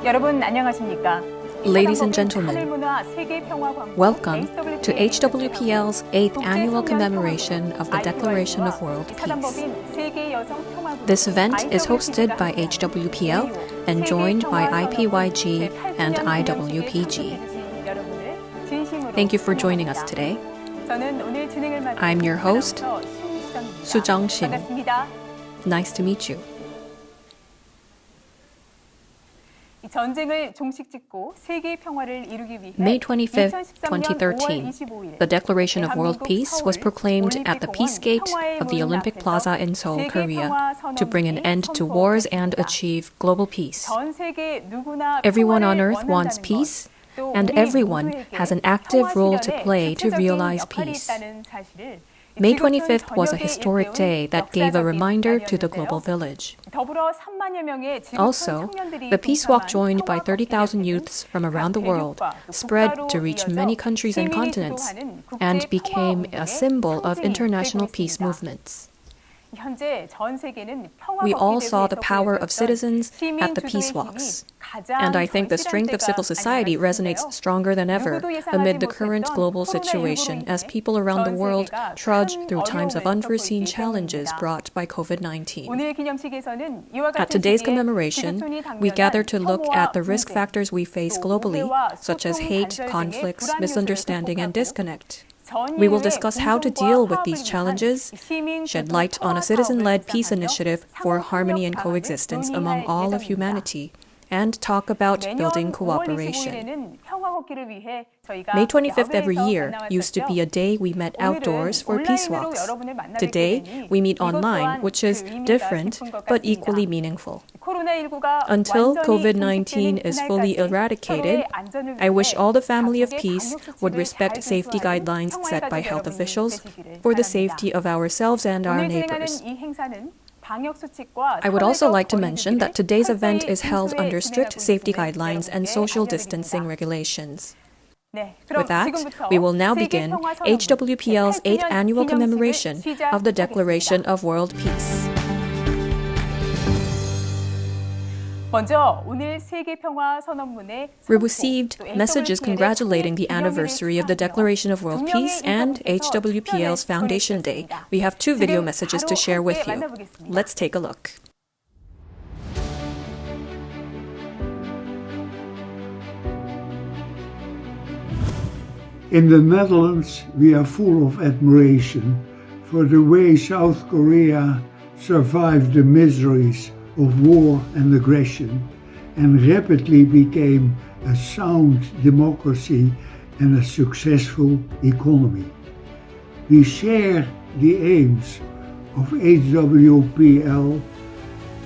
여러분 안녕하십니까? Ladies and gentlemen, welcome to HWPL's 8th annual commemoration of the Declaration of World Peace. This event is hosted by HWPL and joined by Ipyg and IWPG. Thank you for joining us today. I'm your host, Soo-Shin. Nice to meet you. May 25th, 2013, the Declaration of World Peace was proclaimed at the Peace Gate of the Olympic Plaza in Seoul, Korea, to bring an end to wars and achieve global peace. Everyone on earth wants peace, and everyone has an active role to play to realize peace. May 25th was a historic day that gave a reminder to the global village. Also, the Peace Walk joined by 30,000 youths from around the world spread to reach many countries and continents and became a symbol of international peace movements. We all saw the power of citizens at the peace walks, and I think the strength of civil society resonates stronger than ever amid the current global situation as people around the world trudge through times of unforeseen challenges brought by COVID-19. At today's commemoration, we gather to look at the risk factors we face globally, such as hate, conflicts, misunderstanding, and disconnect. We will discuss how to deal with these challenges, shed light on a citizen-led peace initiative for harmony and coexistence among all of humanity, and talk about building cooperation. May 25th every year used to be a day we met outdoors for peace walks. Today, we meet online, which is different but equally meaningful. Until COVID-19 is fully eradicated, I wish all the family of peace would respect safety guidelines set by health officials for the safety of ourselves and our neighbors. I would also like to mention that today's event is held under strict safety guidelines and social distancing regulations. With that, we will now begin HWPL's 8th annual commemoration of the Declaration of World Peace. We received messages congratulating the anniversary of the Declaration of World Peace and HWPL's Foundation Day. We have 2 video messages to share with you. Let's take a look. In the Netherlands, we are full of admiration for the way South Korea survived the miseries of war and aggression and rapidly became a sound democracy and a successful economy. We share the aims of HWPL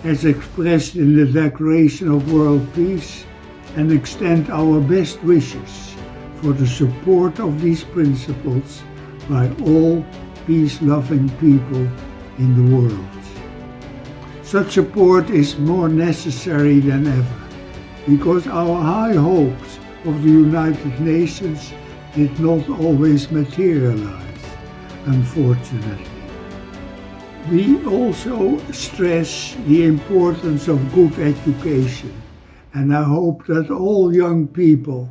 as expressed in the Declaration of World Peace and extend our best wishes for the support of these principles by all peace-loving people in the world. Such support is more necessary than ever, because our high hopes of the United Nations did not always materialize, unfortunately. We also stress the importance of good education, and I hope that all young people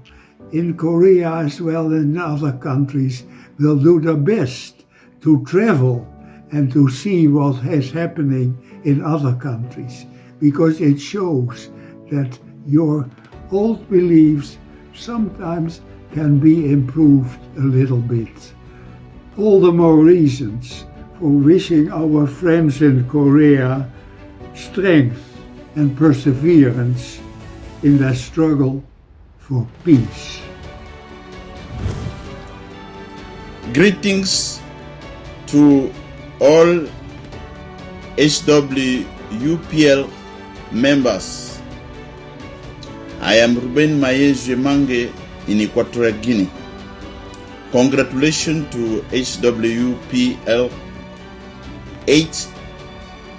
in Korea as well as in other countries will do their best to travel and to see what is happening in other countries, because it shows that your old beliefs sometimes can be improved a little bit. All the more reasons for wishing our friends in Korea strength and perseverance in their struggle for peace. Greetings to all HWPL members. I am Ruben Mange in Equatorial Guinea. Congratulations to HWPL 8th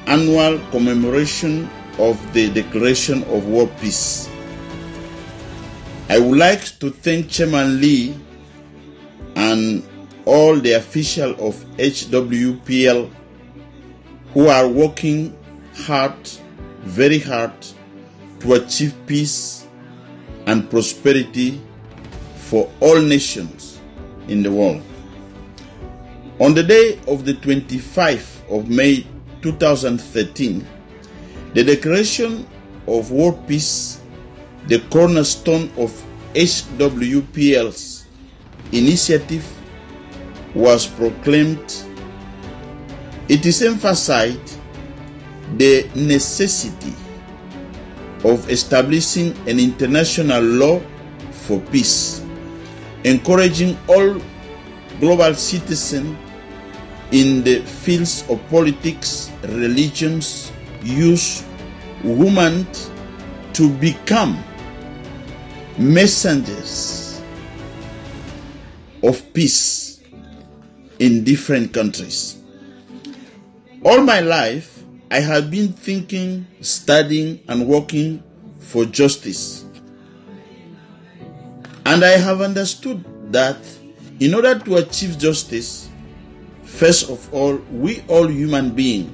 annual commemoration of the Declaration of World Peace. I would like to thank Chairman Lee and all the officials of HWPL who are working hard, very hard, to achieve peace and prosperity for all nations in the world. On the day of the 25th of May 2013, the Declaration of World Peace, the cornerstone of Hwpl's initiative, was proclaimed. It is emphasized the necessity of establishing an international law for peace, encouraging all global citizens in the fields of politics, religions, youth, women to become messengers of peace in different countries. All my life, I have been thinking, studying, and working for justice. And I have understood that in order to achieve justice, first of all, we all human beings,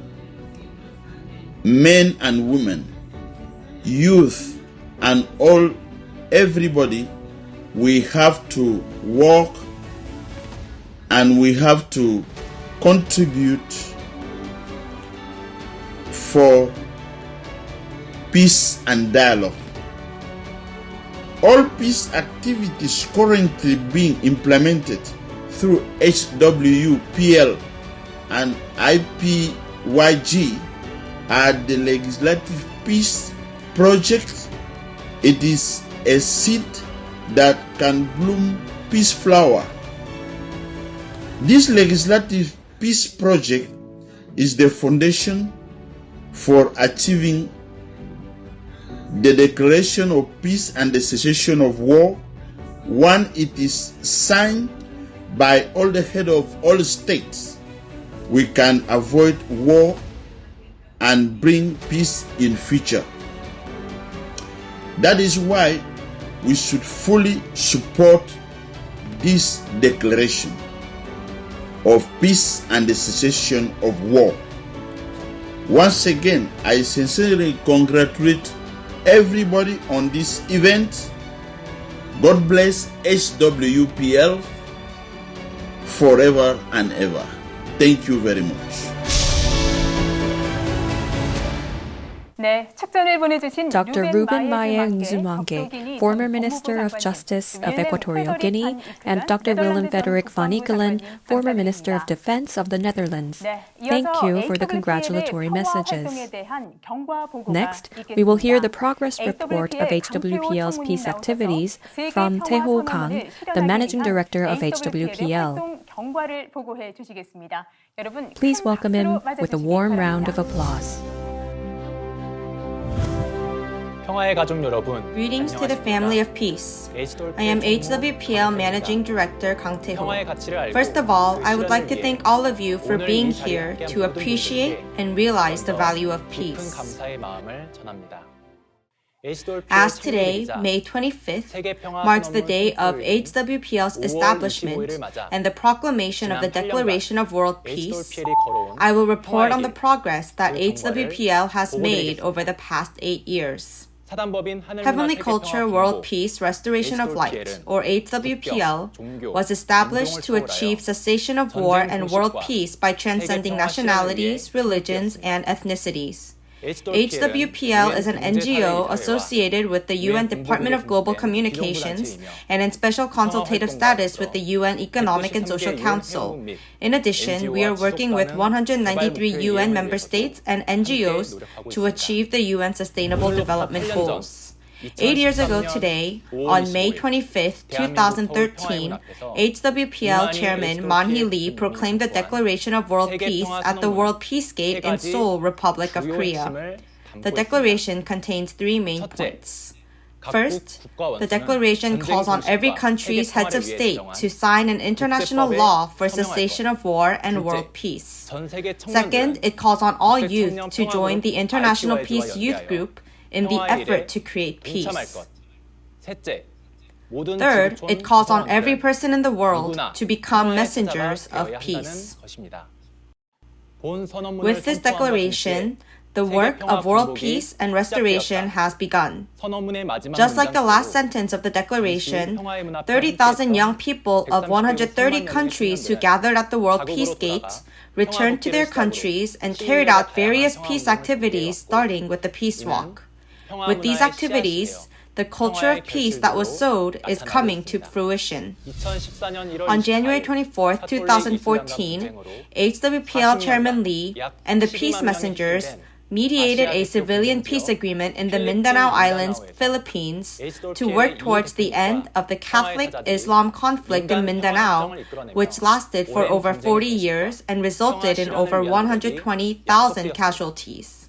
men and women, youth, and everybody, we have to work and we have to contribute for peace and dialogue. All peace activities currently being implemented through Hwpl and Ipyg are the legislative peace project. It is a seed that can bloom peace flower. This legislative peace project is the foundation for achieving the declaration of peace and the cessation of war. When it is signed by all the head of all states, we can avoid war and bring peace in future. That is why we should fully support this declaration of peace and the cessation of war. Once again, I sincerely congratulate everybody on this event. God bless Hwpl forever and ever. Thank you very much. Dr. Ruben Maye Nzumwange, former Minister of Justice of Equatorial Guinea, and Dr. Willem Frederik van Eekelen, former Minister of Defense of the Netherlands. Thank you for the congratulatory messages. Next, we will hear the progress report of Hwpl's peace activities from Hhro Kang, the Managing Director of Hwpl. Please welcome him with a warm round of applause. Greetings to the family of peace. I am Hwpl Managing Director Kang Hro. First of all, I would like to thank all of you for being here to appreciate and realize the value of peace. As today, May 25th, marks the day of Hwpl's establishment and the proclamation of the Declaration of World Peace, I will report on the progress that Hwpl has made over the past 8 years. Heavenly Culture World Peace Restoration of Light, or Hwpl, was established to achieve cessation of war and world peace by transcending nationalities, religions, and ethnicities. Hwpl is an NGO associated with the UN Department of Global Communications and in special consultative status with the UN Economic and Social Council. In addition, we are working with 193 UN member states and NGOs to achieve the UN Sustainable Development Goals. 8 years ago today, on May 25, 2013, Hwpl Chairman Man-hee Lee proclaimed the Declaration of World Peace at the World Peace Gate in Seoul, Republic of Korea. The declaration contains 3 main points. First, the declaration calls on every country's heads of state to sign an international law for cessation of war and world peace. Second, it calls on all youth to join the International Peace Youth Group in the effort to create peace. Third, it calls on every person in the world to become messengers of peace. With this declaration, the work of world peace and restoration has begun. Just like the last sentence of the declaration, 30,000 young people of 130 countries who gathered at the World Peace Gate returned to their countries and carried out various peace activities, starting with the Peace Walk. With these activities, the culture of peace that was sowed is coming to fruition. On January 24, 2014, HWPL Chairman Lee and the Peace Messengers mediated a civilian peace agreement in the Mindanao Islands, Philippines, to work towards the end of the Catholic-Islam conflict in Mindanao, which lasted for over 40 years and resulted in over 120,000 casualties.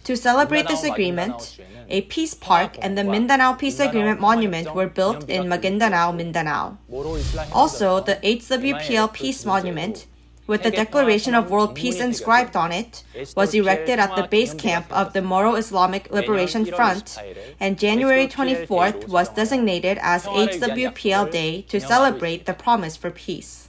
To celebrate this agreement, a peace park and the Mindanao Peace Agreement Monument were built in Maguindanao, Mindanao. Also, the HWPL Peace Monument, with the Declaration of World Peace inscribed on it, was erected at the base camp of the Moro Islamic Liberation Front, and January 24th was designated as HWPL Day to celebrate the promise for peace.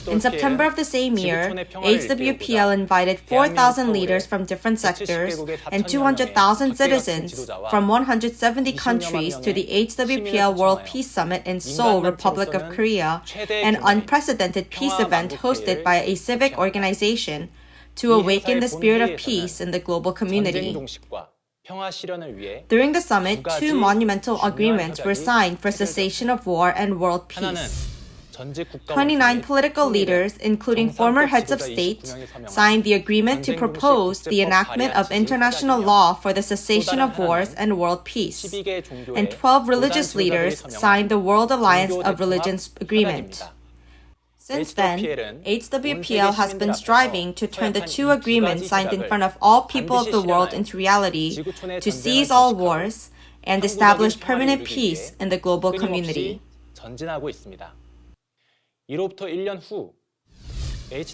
In September of the same year, HWPL invited 4,000 leaders from different sectors and 200,000 citizens from 170 countries to the HWPL World Peace Summit in Seoul, Republic of Korea, an unprecedented peace event hosted by a civic organization to awaken the spirit of peace in the global community. During the summit, two monumental agreements were signed for cessation of war and world peace. 29 political leaders, including former heads of state, signed the agreement to propose the enactment of international law for the cessation of wars and world peace, and 12 religious leaders signed the World Alliance of Religions Agreement. Since then, HWPL has been striving to turn the two agreements signed in front of all people of the world into reality, to cease all wars and establish permanent peace in the global community.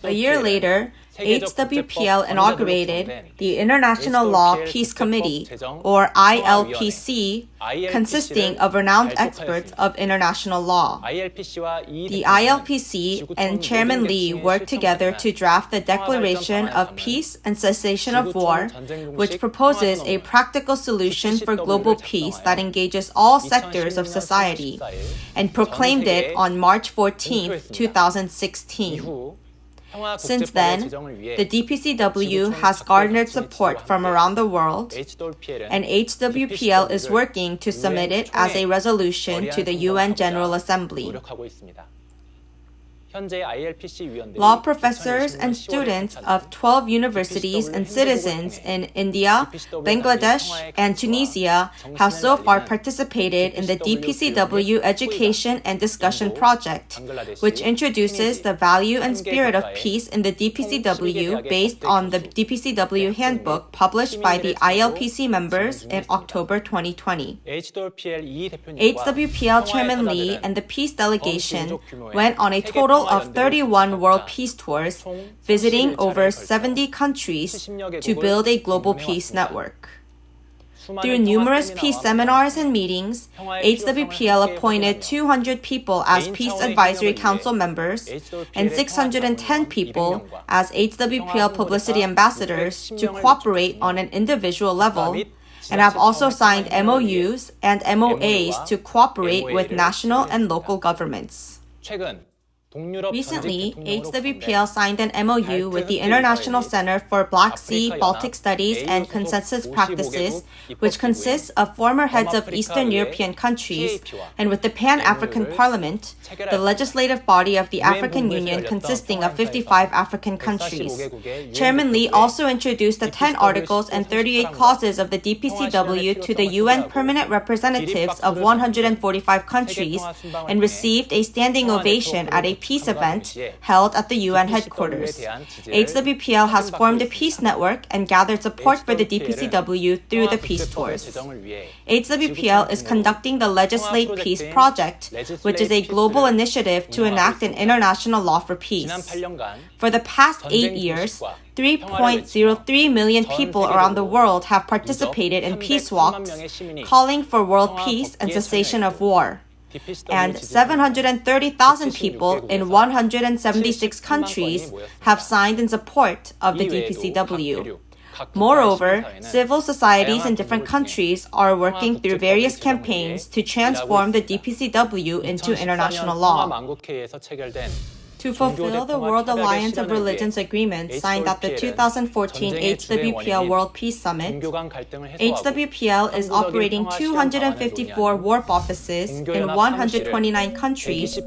A year later, HWPL inaugurated the International Law Peace Committee, or ILPC, consisting of renowned experts of international law. The ILPC and Chairman Lee worked together to draft the Declaration of Peace and Cessation of War, which proposes a practical solution for global peace that engages all sectors of society, and proclaimed it on March 14, 2016. Since then, the DPCW has garnered support from around the world, and HWPL is working to submit it as a resolution to the UN General Assembly. Law professors and students of 12 universities and citizens in India, Bangladesh, and Tunisia have so far participated in the DPCW Education and Discussion Project, which introduces the value and spirit of peace in the DPCW based on the DPCW Handbook published by the ILPC members in October 2020. HWPL Chairman Lee and the Peace Delegation went on a total of 31 World Peace Tours, visiting over 70 countries to build a global peace network. Through numerous peace seminars and meetings, HWPL appointed 200 people as Peace Advisory Council members and 610 people as HWPL publicity ambassadors to cooperate on an individual level, and have also signed MOUs and MOAs to cooperate with national and local governments. Recently, HWPL signed an MOU with the International Center for Black Sea Baltic Studies and Consensus Practices, which consists of former heads of Eastern European countries, and with the Pan-African Parliament, the legislative body of the African Union consisting of 55 African countries. Chairman Lee also introduced the 10 articles and 38 clauses of the DPCW to the UN permanent representatives of 145 countries and received a standing ovation at a peace event held at the UN headquarters. HWPL has formed a peace network and gathered support for the DPCW through the peace tours. HWPL is conducting the Legislate Peace Project, which is a global initiative to enact an international law for peace. For the past 8 years, 3.03 million people around the world have participated in peace walks, calling for world peace and cessation of war. and 730,000 people in 176 countries have signed in support of the DPCW. Moreover, civil societies in different countries are working through various campaigns to transform the DPCW into international law. To fulfill the World Alliance of Religions Agreement signed at the 2014 HWPL World Peace Summit, HWPL is operating 254 warp offices in 129 countries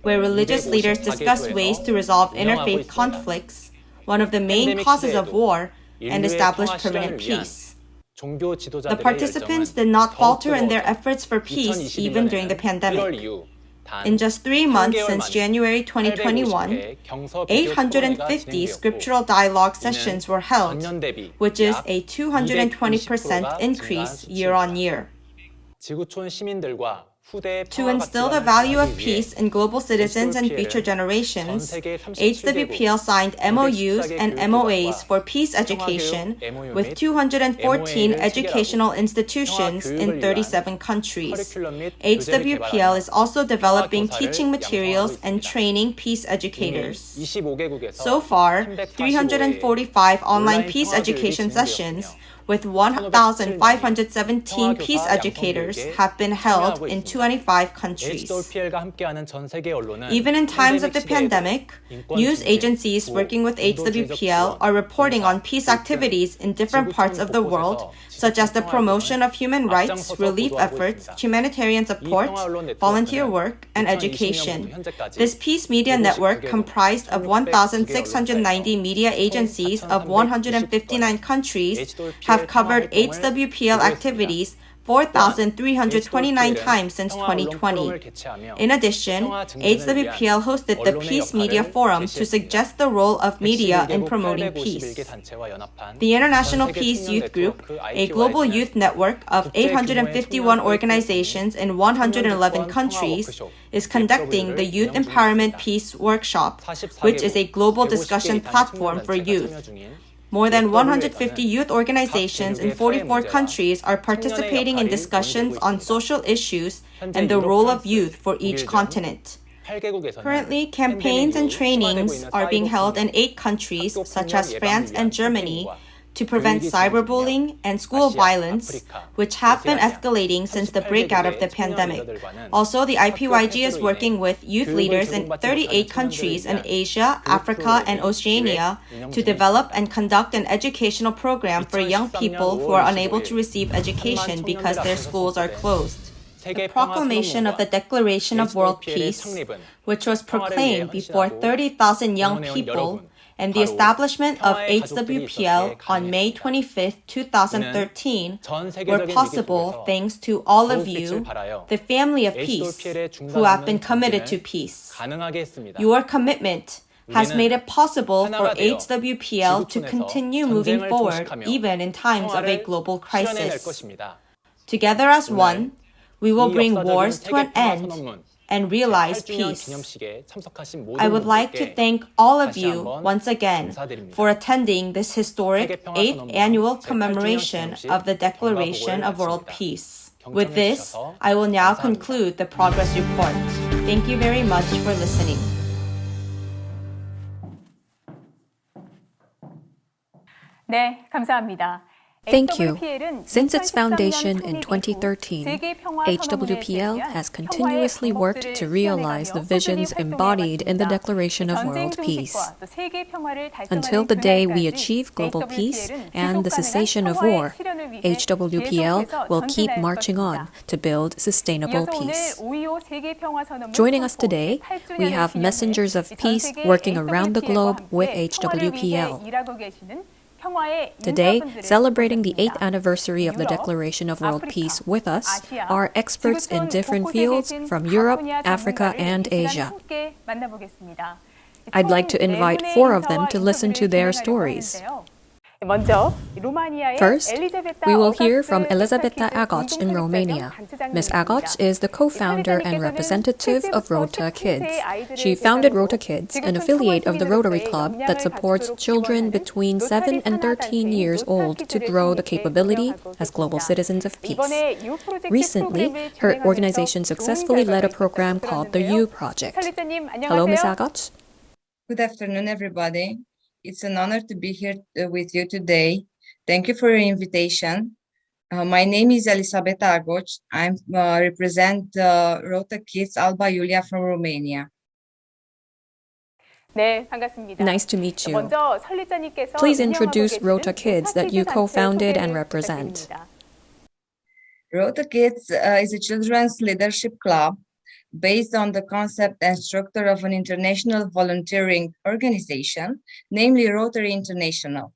where religious leaders discuss ways to resolve interfaith conflicts, one of the main causes of war, and establish permanent peace. The participants did not falter in their efforts for peace even during the pandemic. In just 3 months since January 2021, 850 scriptural dialogue sessions were held, which is a 220% increase year on year. To instill the value of peace in global citizens and future generations, HWPL signed MOUs and MOAs for peace education with 214 educational institutions in 37 countries. HWPL is also developing teaching materials and training peace educators. So far, 345 online peace education sessions with 1,517 peace educators have been held in 25 countries. Even in times of the pandemic, news agencies working with HWPL are reporting on peace activities in different parts of the world, such as the promotion of human rights, relief efforts, humanitarian support, volunteer work, and education. This peace media network, comprised of 1,690 media agencies of 159 countries, have covered HWPL activities 4,329 times since 2020. In addition, HWPL hosted the Peace Media Forum to suggest the role of media in promoting peace. The International Peace Youth Group, a global youth network of 851 organizations in 111 countries, is conducting the Youth Empowerment Peace Workshop, which is a global discussion platform for youth. More than 150 youth organizations in 44 countries are participating in discussions on social issues and the role of youth for each continent. Currently, campaigns and trainings are being held in 8 countries, such as France and Germany, to prevent cyberbullying and school violence, which have been escalating since the breakout of the pandemic. Also, the Ipyg is working with youth leaders in 38 countries in Asia, Africa, and Oceania to develop and conduct an educational program for young people who are unable to receive education because their schools are closed. The proclamation of the Declaration of World Peace, which was proclaimed before 30,000 young people, and the establishment of HWPL on May 25, 2013 were possible thanks to all of you, the family of peace, who have been committed to peace. Your commitment has made it possible for HWPL to continue moving forward even in times of a global crisis. Together as one, we will bring wars to an end and realize peace. I would like to thank all of you once again for attending this historic 8th annual commemoration of the Declaration of World Peace. With this, I will now conclude the progress report. Thank you very much for listening. 네, 감사합니다. Thank you. Since its foundation in 2013, HWPL has continuously worked to realize the visions embodied in the Declaration of World Peace. Until the day we achieve global peace and the cessation of war, HWPL will keep marching on to build sustainable peace. Joining us today, we have messengers of peace working around the globe with HWPL. Today, celebrating the 8th anniversary of the Declaration of World Peace with us are experts in different fields from Europe, Africa, and Asia. I'd like to invite 4 of them to listen to their stories. 먼저 루마니아의 First, 엘리자베타 we will hear 아가츠 from 로타 Elizabeta 키즈 Agoch in 공동설립자 Romania. 겸 Ms. 단체장님입니다. Agoch is the co-founder and 엘리자베타님께서는 representative of 7세부터 Rota 19세 Kids. 아이들을 She founded 대상으로 Rota Kids, an 지구촌 affiliate of the 청원 Rotary 시민으로서의 Club that 역량을 supports 갖추도록 children 지원하는 between 로타리 7 and 13 years 산하 old 단체인 to 로타 grow the 키즈를 capability 운영하고 as global 계십니다. citizens of peace. 이번에 유 프로젝트 Recently, 프로그램을 her 진행하면서 organization 좋은 successfully led a 결과가 program 있었다고 called the 들었는데요. U Project. 설립자님 Hello, Ms. 안녕하세요. Agoch. Good afternoon, everybody. It's an honor to be here with you today. Thank you for your invitation. My name is Elisabeta Agoch. I represent Rota Kids Alba Iulia from Romania. 네, 반갑습니다. Nice to meet you. 먼저 설립자님께서 Please 운영하고 introduce 계시는 Rota Kids that you 단체 co-founded 소개를 and represent. 부탁드립니다. Rota Kids is a children's leadership club based on the concept and structure of an international volunteering organization, namely Rotary International.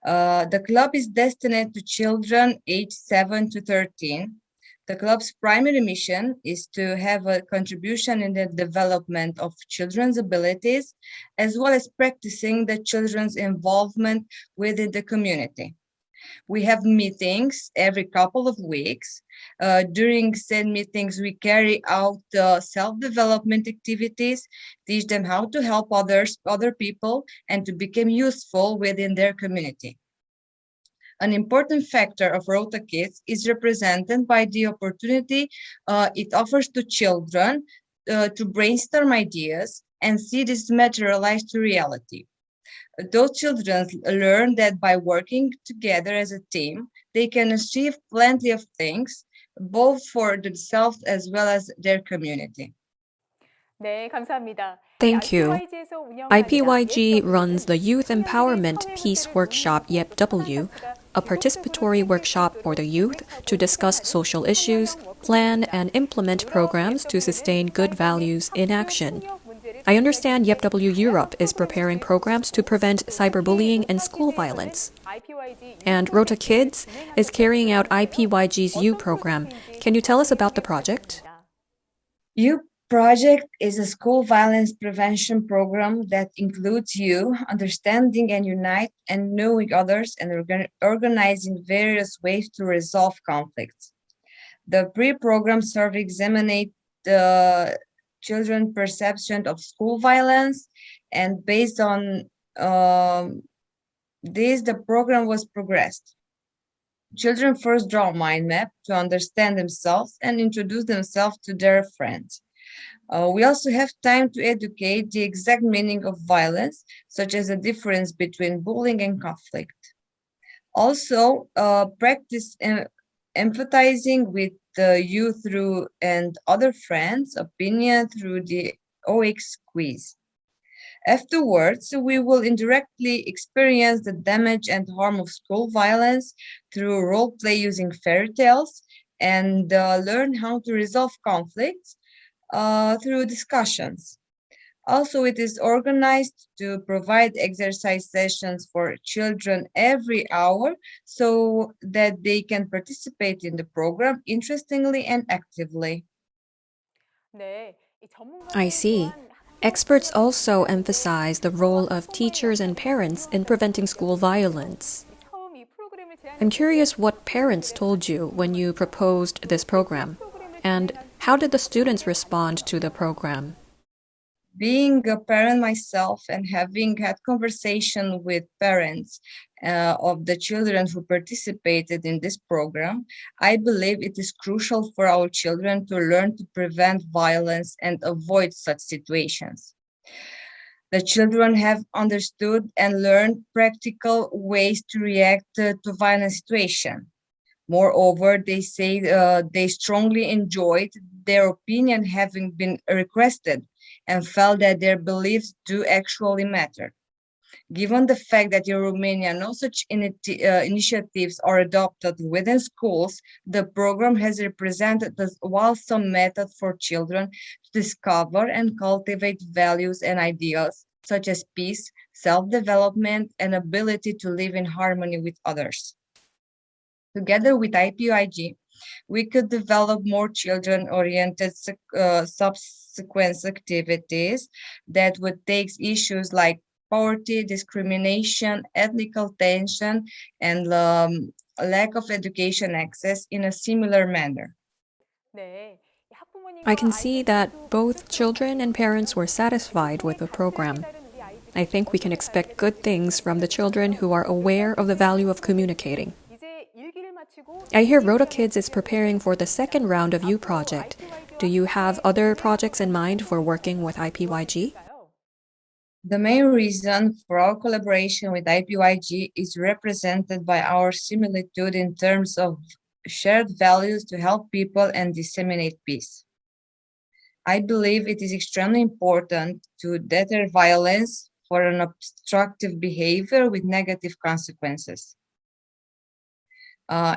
The club is destined to children aged 7 to 13. The club's primary mission is to have a contribution in the development of children's abilities, as well as practicing the children's involvement within the community. We have meetings every couple of weeks. During said meetings, we carry out self-development activities, teach them how to help other people, and to become useful within their community. An important factor of Rota Kids is represented by the opportunity it offers to children to brainstorm ideas and see this materialized to reality. Those children learn that by working together as a team, they can achieve plenty of things, both for themselves as well as their community. 네, 감사합니다. Thank you. IPYG에서 운영하는 IPYG runs the Youth Empowerment Peace Workshop YEPW, a participatory workshop for the youth to discuss social issues, plan and implement programs to sustain good values in action. I understand YEPW Europe is preparing programs to prevent cyberbullying and school violence. And Rota Kids is carrying out IPYG's U program. Can you tell us about the project? U Project is a school violence prevention program that includes you understanding and unite and knowing others and organizing various ways to resolve conflicts. The pre-program survey examined the children's perception of school violence, and based on this, the program was progressed. Children first draw a mind map to understand themselves and introduce themselves to their friends. We also have time to educate the exact meaning of violence, such as the difference between bullying and conflict. Also, practice empathizing with the youth through and other friends' opinion through the OX quiz. Afterwards, we will indirectly experience the damage and harm of school violence through role play using fairy tales and learn how to resolve conflicts through discussions. Also, it is organized to provide exercise sessions for children every hour so that they can participate in the program interestingly and actively. I see. Experts also emphasize the role of teachers and parents in preventing school violence. I'm curious what parents told you when you proposed this program, and how did the students respond to the program? Being a parent myself and having had conversation with parents of the children who participated in this program, I believe it is crucial for our children to learn to prevent violence and avoid such situations. The children have understood and learned practical ways to react to violent situations. Moreover, they say they strongly enjoyed their opinion having been requested and felt that their beliefs do actually matter. Given the fact that in Romania no such initiatives are adopted within schools, the program has represented a wholesome method for children to discover and cultivate values and ideals such as peace, self-development, and ability to live in harmony with others. Together with IPYG, we could develop more children-oriented subsequent activities that would take issues like poverty, discrimination, ethnical tension, and lack of education access in a similar manner. 네. I can see that both children and parents were satisfied with the program. I think we can expect good things from the children who are aware of the value of communicating. I hear Hhro Kids is preparing for the second round of U project. Do you have other projects in mind for working with Ipyg? The main reason for our collaboration with Ipyg is represented by our similitude in terms of shared values to help people and disseminate peace. I believe it is extremely important to deter violence for an obstructive behavior with negative consequences.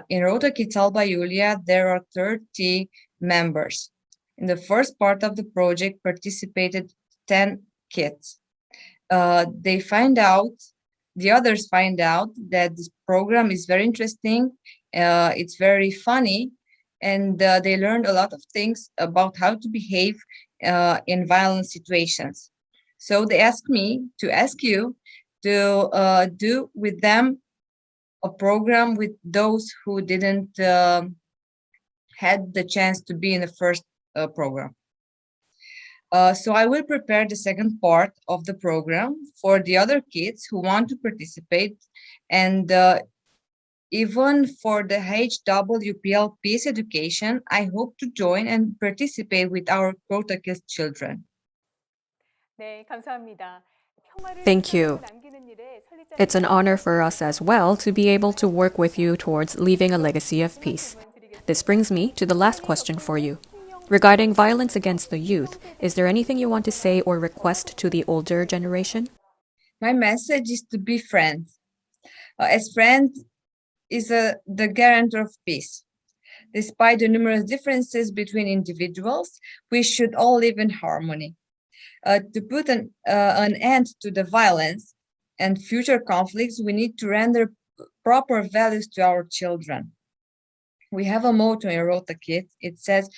In Hhro Kids Alba Iulia, there are 30 members. In the first part of the project participated 10 kids. The others find out that this program is very interesting, it's very funny, and they learned a lot of things about how to behave in violent situations. So they asked me to ask you to do with them a program with those who didn't had the chance to be in the first program. So I will prepare the second part of the program for the other kids who want to participate, and even for the Hwpl Peace Education, I hope to join and participate with our Hhro Kids children. 네, 감사합니다. Thank you. It's an honor for us as well to be able to work with you towards leaving a legacy of peace. This brings me to the last question for you. Regarding violence against the youth, is there anything you want to say or request to the older generation? My message is to be friends. As friends is the guarantor of peace. Despite the numerous differences between individuals, we should all live in harmony. To put an end to the violence and future conflicts, we need to render proper values to our children. We have a motto in Hhro Kids. It says,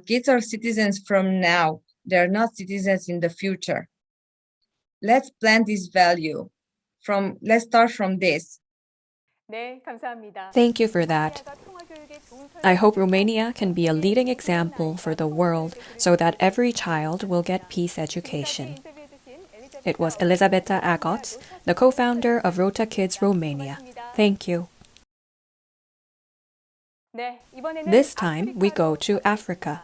kids are citizens from now. They're not citizens in the future. Let's plant this value. Let's start from this. 네, 감사합니다. Thank you for that. I hope Romania can be a leading example for the world so that every child will get peace education. It was Elisabeta Agots, the co-founder of Hhro Kids Romania. Thank you. This time, we go to Africa.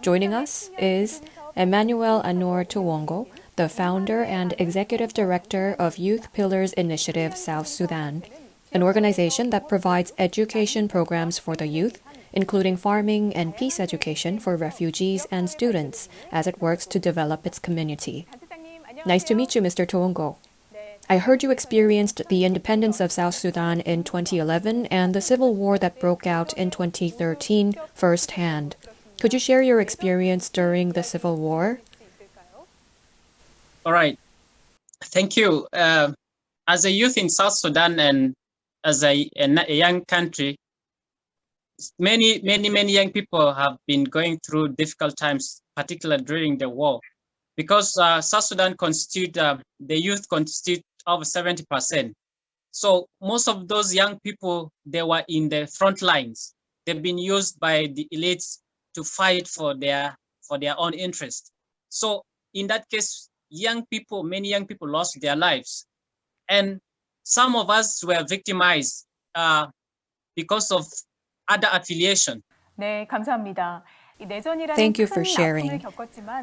Joining us is Emmanuel Anor Tuwongo, the founder and executive director of Youth Pillars Initiative South Sudan, an organization that provides education programs for the youth, including farming and peace education for refugees and students, as it works to develop its community. Nice to meet you, Mr. Tuwongo. I heard you experienced the independence of South Sudan in 2011 and the civil war that broke out in 2013 firsthand. Could you share your experience during the civil war? All right. Thank you. As a youth in South Sudan and as a young country, many young people have been going through difficult times, particularly during the war, because South Sudan the youth constitute over 70%. So most of those young people, they were in the front lines. They've been used by the elites to fight for their own interest. So in that case, many young people lost their lives. And some of us were victimized because of other affiliation. 네, 감사합니다. Thank you for sharing.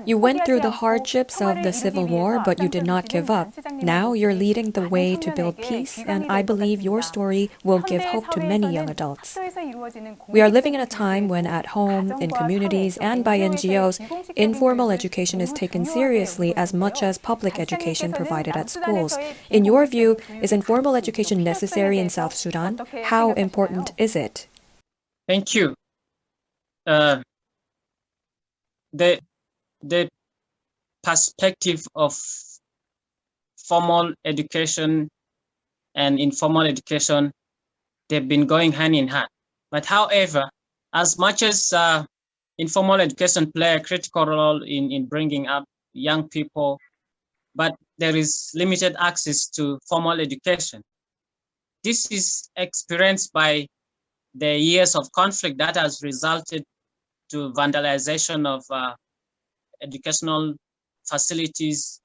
You went through the hardships of the civil war, but you did not give up. Now you're leading the way to build peace, and I believe your story will give hope to many young adults. We are living in a time when at home, in communities, and by NGOs, informal education is taken seriously as much as public education provided at schools. In your view, is informal education necessary in South Sudan? How important is it? Thank you. The perspective of formal education and informal education, they've been going hand in hand. But however, as much as informal education play a critical role in bringing up young people but there is limited access to formal education. This is experienced by the years of conflict that has resulted to vandalization of educational facilities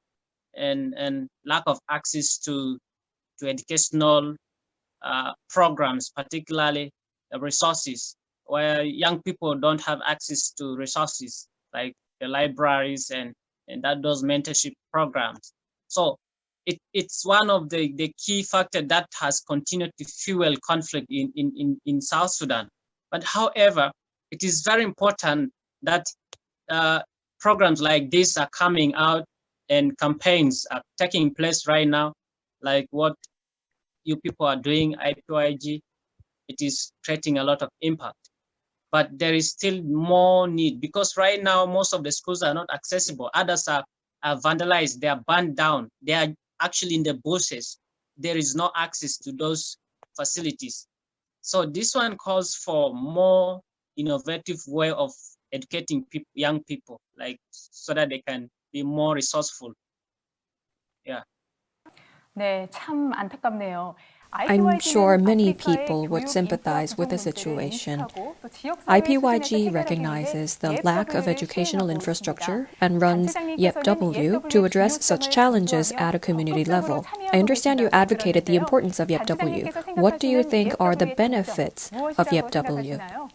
and lack of access to educational programs, particularly resources, where young people don't have access to resources like the libraries and those mentorship programs. So it's one of the key factors that has continued to fuel conflict in South Sudan. But however, it is very important that programs like this are coming out and campaigns are taking place right now, like what you people are doing, Ipyg. It is creating a lot of impact. But there is still more need, because right now most of the schools are not accessible. Others are vandalized, they are burned down, they are actually in the bushes. There is no access to those facilities. So this one calls for more innovative way of educating young people, like so that they can be more resourceful. Yeah. 네, 참 안타깝네요. I'm sure many people would sympathize with the situation. Ipyg recognizes the lack of educational infrastructure and runs Hwpl to address such challenges at a community level. I understand you advocated the importance of Hwpl. What do you think are the benefits of Hwpl?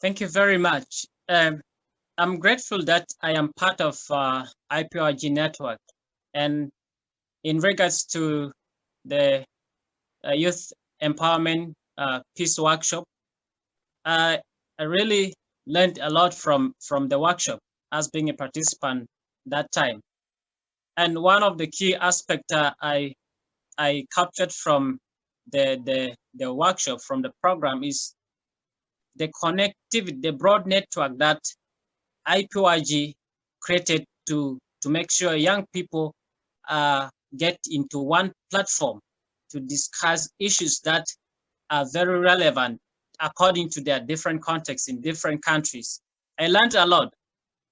Thank you very much. I'm grateful that I am part of Ipyg network. And in regards to the youth empowerment peace workshop, I really learned a lot from the workshop as being a participant that time. And one of the key aspects I captured from the workshop, from the program, is the connectivity, the broad network that Ipyg created to make sure young people get into one platform to discuss issues that are very relevant according to their different contexts in different countries. I learned a lot.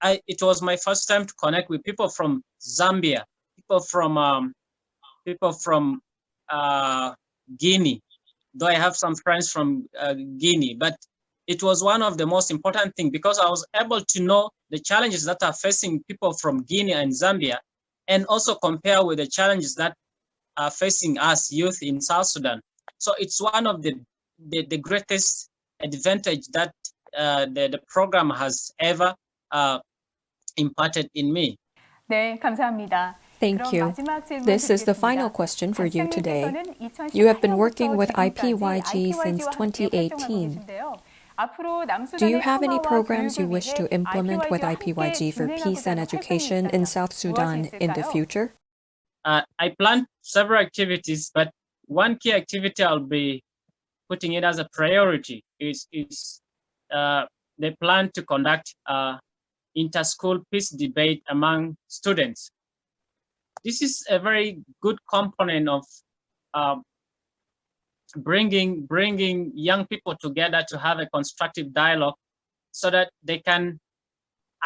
It was my first time to connect with people from Zambia, people from Guinea, though I have some friends from Guinea, but it was one of the most important things because I was able to know the challenges that are facing people from Guinea and Zambia, and also compare with the challenges that are facing us youth in South Sudan. So it's one of the greatest advantage that the program has ever imparted in me. 네, 감사합니다. Thank you. This is the final question for you today. You have been working with Ipyg since 2018. Do you have any programs you wish to implement with Ipyg for peace and education in South Sudan in the future? I plan several activities, but one key activity I'll be putting it as a priority is they plan to conduct inter-school peace debate among students. This is a very good component of bringing young people together to have a constructive dialogue so that they can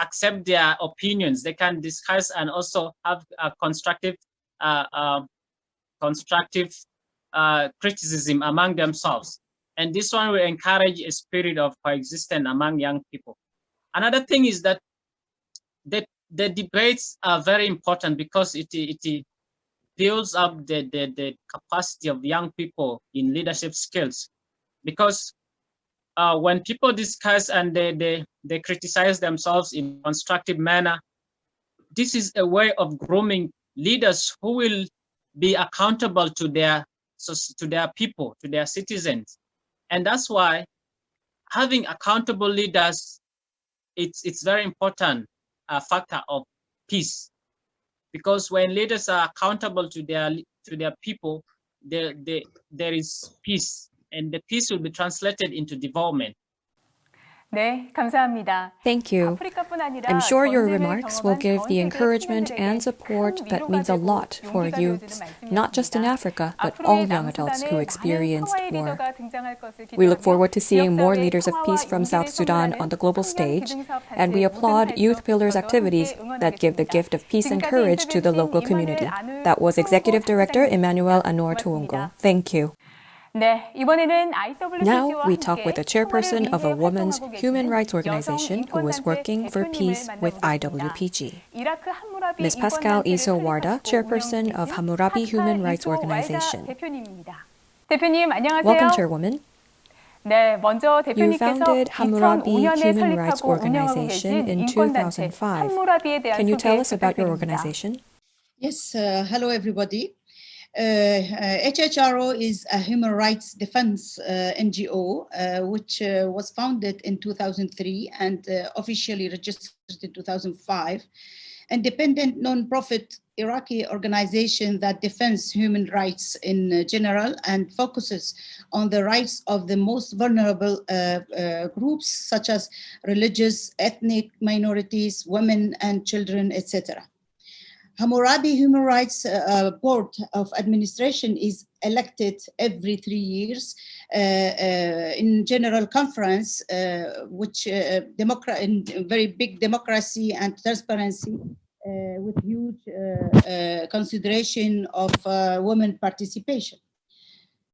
accept their opinions, they can discuss and also have a constructive criticism among themselves. And this one will encourage a spirit of coexistence among young people. Another thing is that the debates are very important because it builds up the capacity of young people in leadership skills. Because when people discuss and they criticize themselves in a constructive manner, this is a way of grooming leaders who will be accountable to their people, to their citizens. And that's why having accountable leaders, it's very important factor of peace. Because when leaders are accountable to their people, there is peace, and the peace will be translated into development. 네, 감사합니다. Thank you. I'm sure your remarks will give the encouragement and support that means a lot for youths, not just in Africa, but all young adults who experienced war. We look forward to seeing more leaders of peace from South Sudan on the global stage, and we applaud Hwpl's activities that give the gift of peace and courage to the local community. That was Executive Director Emmanuel Anor Tuungo. Thank you. Now we talk with the chairperson of a women's human rights organization who is working for peace with IWPG. Ms. Pascal Iso Warda, chairperson of Hammurabi Human Rights Organization. 대표님, 안녕하세요. Welcome, Chairwoman. 네, 먼저 You 대표님께서 founded Hammurabi 2005년에 Human Rights 설립하고 운영하고 Organization 계신 in 인권단체 2005. 함무라비에 대한 Can you tell 소개 us about your 부탁드립니다. organization? Yes, hello everybody. Hhro is a human rights defense NGO, which was founded in 2003 and officially registered in 2005. Independent non-profit Iraqi organization that defends human rights in general and focuses on the rights of the most vulnerable groups such as religious, ethnic minorities, women and children, etc. Hammurabi Human Rights Board of Administration is elected every 3 years in general conference, which in very big democracy and transparency with huge consideration of women participation.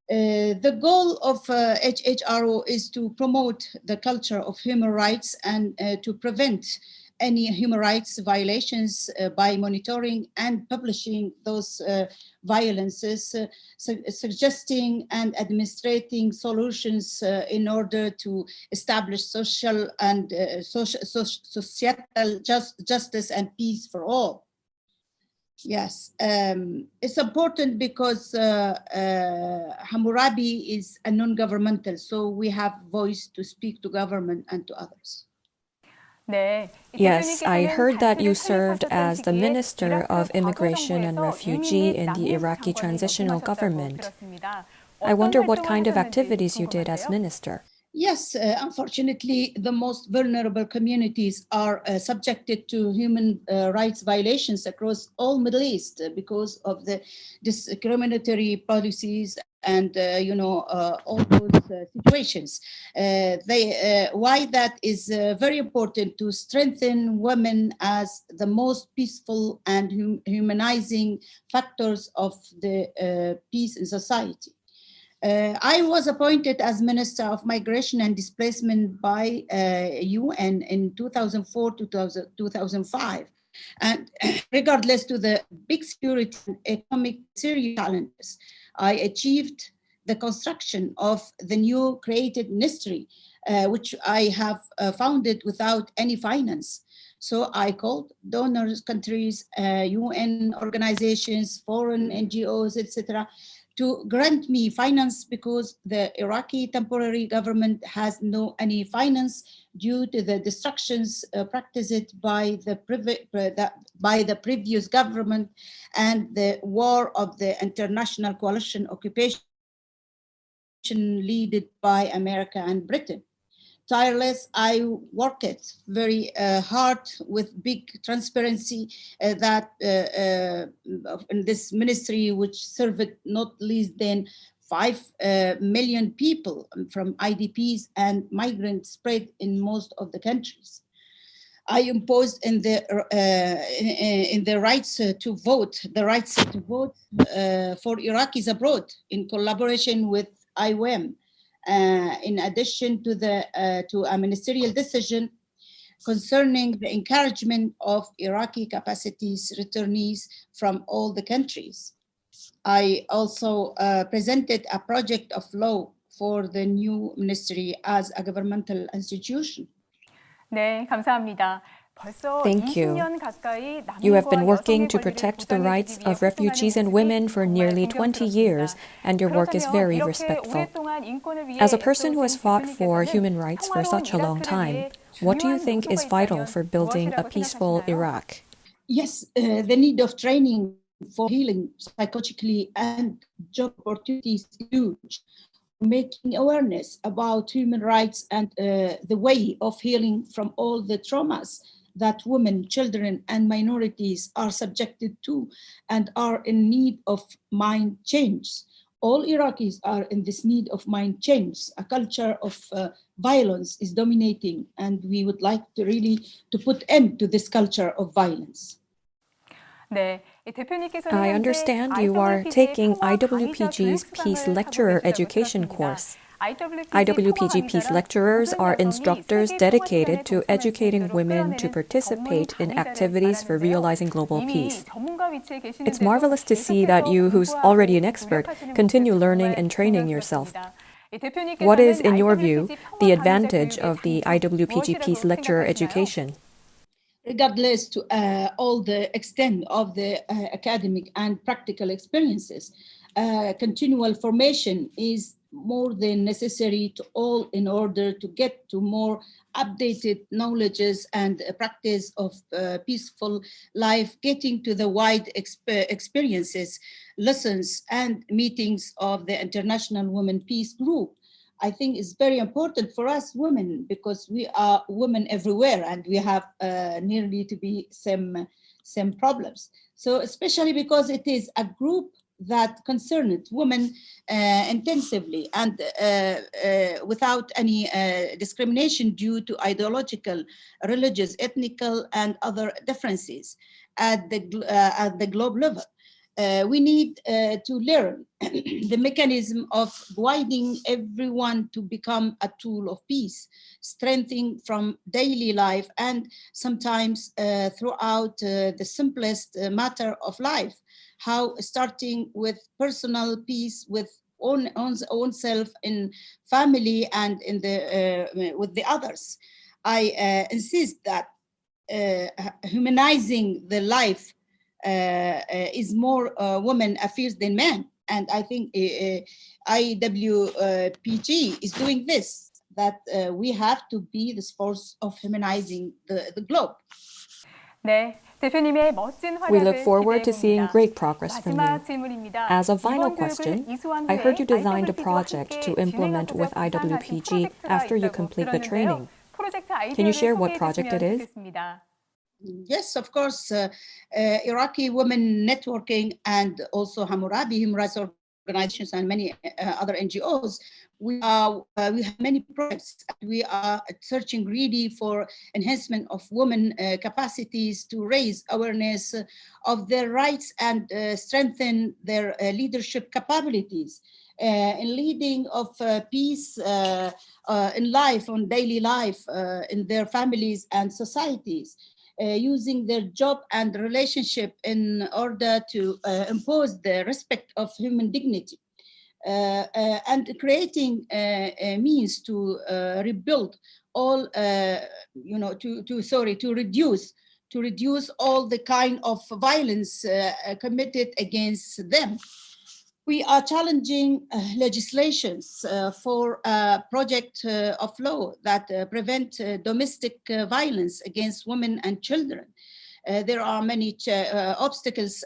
The goal of Hhro is to promote the culture of human rights and to prevent any human rights violations by monitoring and publishing those violences, suggesting and administrating solutions in order to establish social and societal justice and peace for all. Yes, it's important because Hammurabi is a non-governmental, so we have voice to speak to government and to others. Yes, I heard that you served as the Minister of Immigration and Refugee in the Iraqi transitional government. I wonder what kind of activities you did as minister. Yes, unfortunately, the most vulnerable communities are subjected to human rights violations across all Middle East because of the discriminatory policies and all those situations. Why that is very important to strengthen women as the most peaceful and humanizing factors of the peace in society. I was appointed as Minister of Migration and Displacement by UN in 2004 to 2005. And regardless to the big security and economic serious challenges, I achieved the construction of the new created ministry, which I have founded without any finance. So I called donors, countries, UN organizations, foreign NGOs, etc., to grant me finance because the Iraqi temporary government has no any finance due to the destructions practiced by the previous government and the war of the international coalition occupation led by America and Britain. Tireless, I worked very hard with big transparency that in this ministry, which served not least than 5 million people from IDPs and migrants spread in most of the countries. I imposed in the rights to vote, for Iraqis abroad in collaboration with IOM. In addition to a ministerial decision concerning the encouragement of Iraqi capacities returnees from all the countries. I also presented a project of law for the new ministry as a governmental institution. 네, 감사합니다. Thank you. You have been working to protect the rights of refugees and women for nearly 20 years, and your work is very respectful. As a person who has fought for human rights for such a long time, what do you think is vital for building a peaceful Iraq? Yes, the need of training for healing psychologically and job opportunities is huge. making awareness about human rights and the way of healing from all the traumas that women, children, and minorities are subjected to and are in need of mind change. All Iraqis are in this need of mind change. A culture of violence is dominating, and we would like to really to put end to this culture of violence. 네, I understand you are taking IWPG's Peace Lecturer Education course. IWPG Peace lecturers are instructors dedicated to educating women to participate in activities for realizing global peace. It's marvelous to see that you, who's already an expert, continue learning and training yourself. What is, in your view, the advantage of the IWPG Peace Lecturer education? Regardless to all the extent of the academic and practical experiences, continual formation is more than necessary to all in order to get to more updated knowledges and practice of peaceful life, getting to the wide experiences, lessons, and meetings of the International Women Peace Group. I think it's very important for us women because we are women everywhere and we have nearly to be same problems. So especially because it is a group that concerned women intensively and without any discrimination due to ideological, religious, ethnical, and other differences at the globe level. We need to learn the mechanism of guiding everyone to become a tool of peace, strengthening from daily life and sometimes throughout the simplest matter of life, how starting with personal peace with own self in family and in the with the others. I insist that humanizing the life is more women affairs than men. And I think IWPG is doing this, that we have to be this force of humanizing the globe. 네, 대표님의 멋진 We 활약을 look forward to seeing 기대해봅니다. great progress from you. 마지막 질문입니다. As a final 이번 교육을 question, 이수한 I heard you 후에 designed a IWPG와 project to 함께 implement with 진행하고자 구상하신 IWPG 프로젝트가 after you 있다고 complete the 들었는데요. training. 프로젝트 Can you 아이디어를 share what 소개해 project it 주시면 is? 좋겠습니다. Yes, of course. Iraqi Women Networking and also Hammurabi Human Rights Organizations and many other NGOs, we have many projects. We are searching really for enhancement of women capacities to raise awareness of their rights and strengthen their leadership capabilities in leading of peace in life, on daily life, in their families and societies. Using their job and relationship in order to impose the respect of human dignity and creating a means to rebuild all, to reduce all the kind of violence committed against them. We are challenging legislations for a project of law that prevent domestic violence against women and children. There are many obstacles,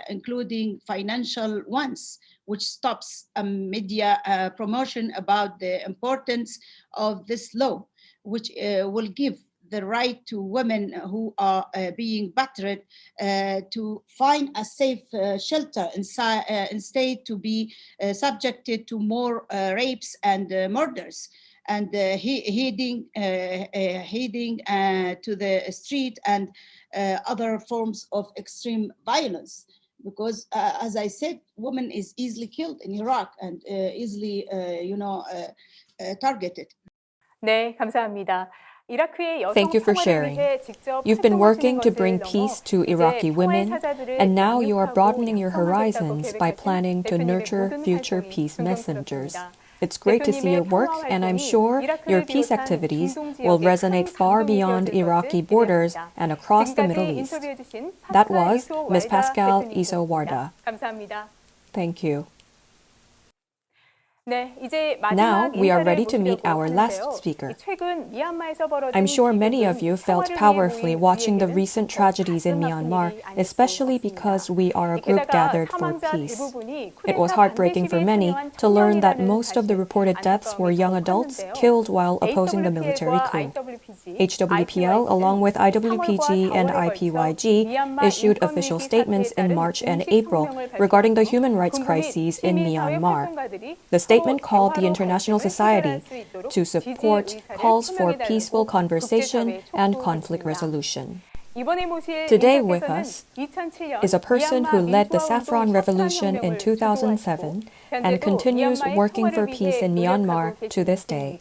including financial ones, which stops media promotion about the importance of this law, which will give the right to women who are being battered to find a safe shelter instead to be subjected to more rapes and murders, and heading to the street and other forms of extreme violence. Because as I said, women is easily killed in Iraq and easily, targeted. 네, 감사합니다. Thank you for sharing. You've been working to bring peace to Iraqi women, and now you are broadening your horizons by planning to nurture future peace messengers. It's great to see your work, and I'm sure your peace activities will resonate far beyond Iraqi borders and across the Middle East. That was Ms. Pascal Iso Warda. Thank you. Now we are ready to meet our last speaker. I'm sure many of you felt powerfully watching the recent tragedies in Myanmar, especially because we are a group gathered for peace. It was heartbreaking for many to learn that most of the reported deaths were young adults killed while opposing the military coup. HWPL, along with IWPG and IPYG, issued official statements in March and April regarding the human rights crises in Myanmar. The statement called the international society to support calls for peaceful conversation and conflict resolution. Today with us is a person who led the Saffron Revolution in 2007 and continues working for peace in Myanmar to this day.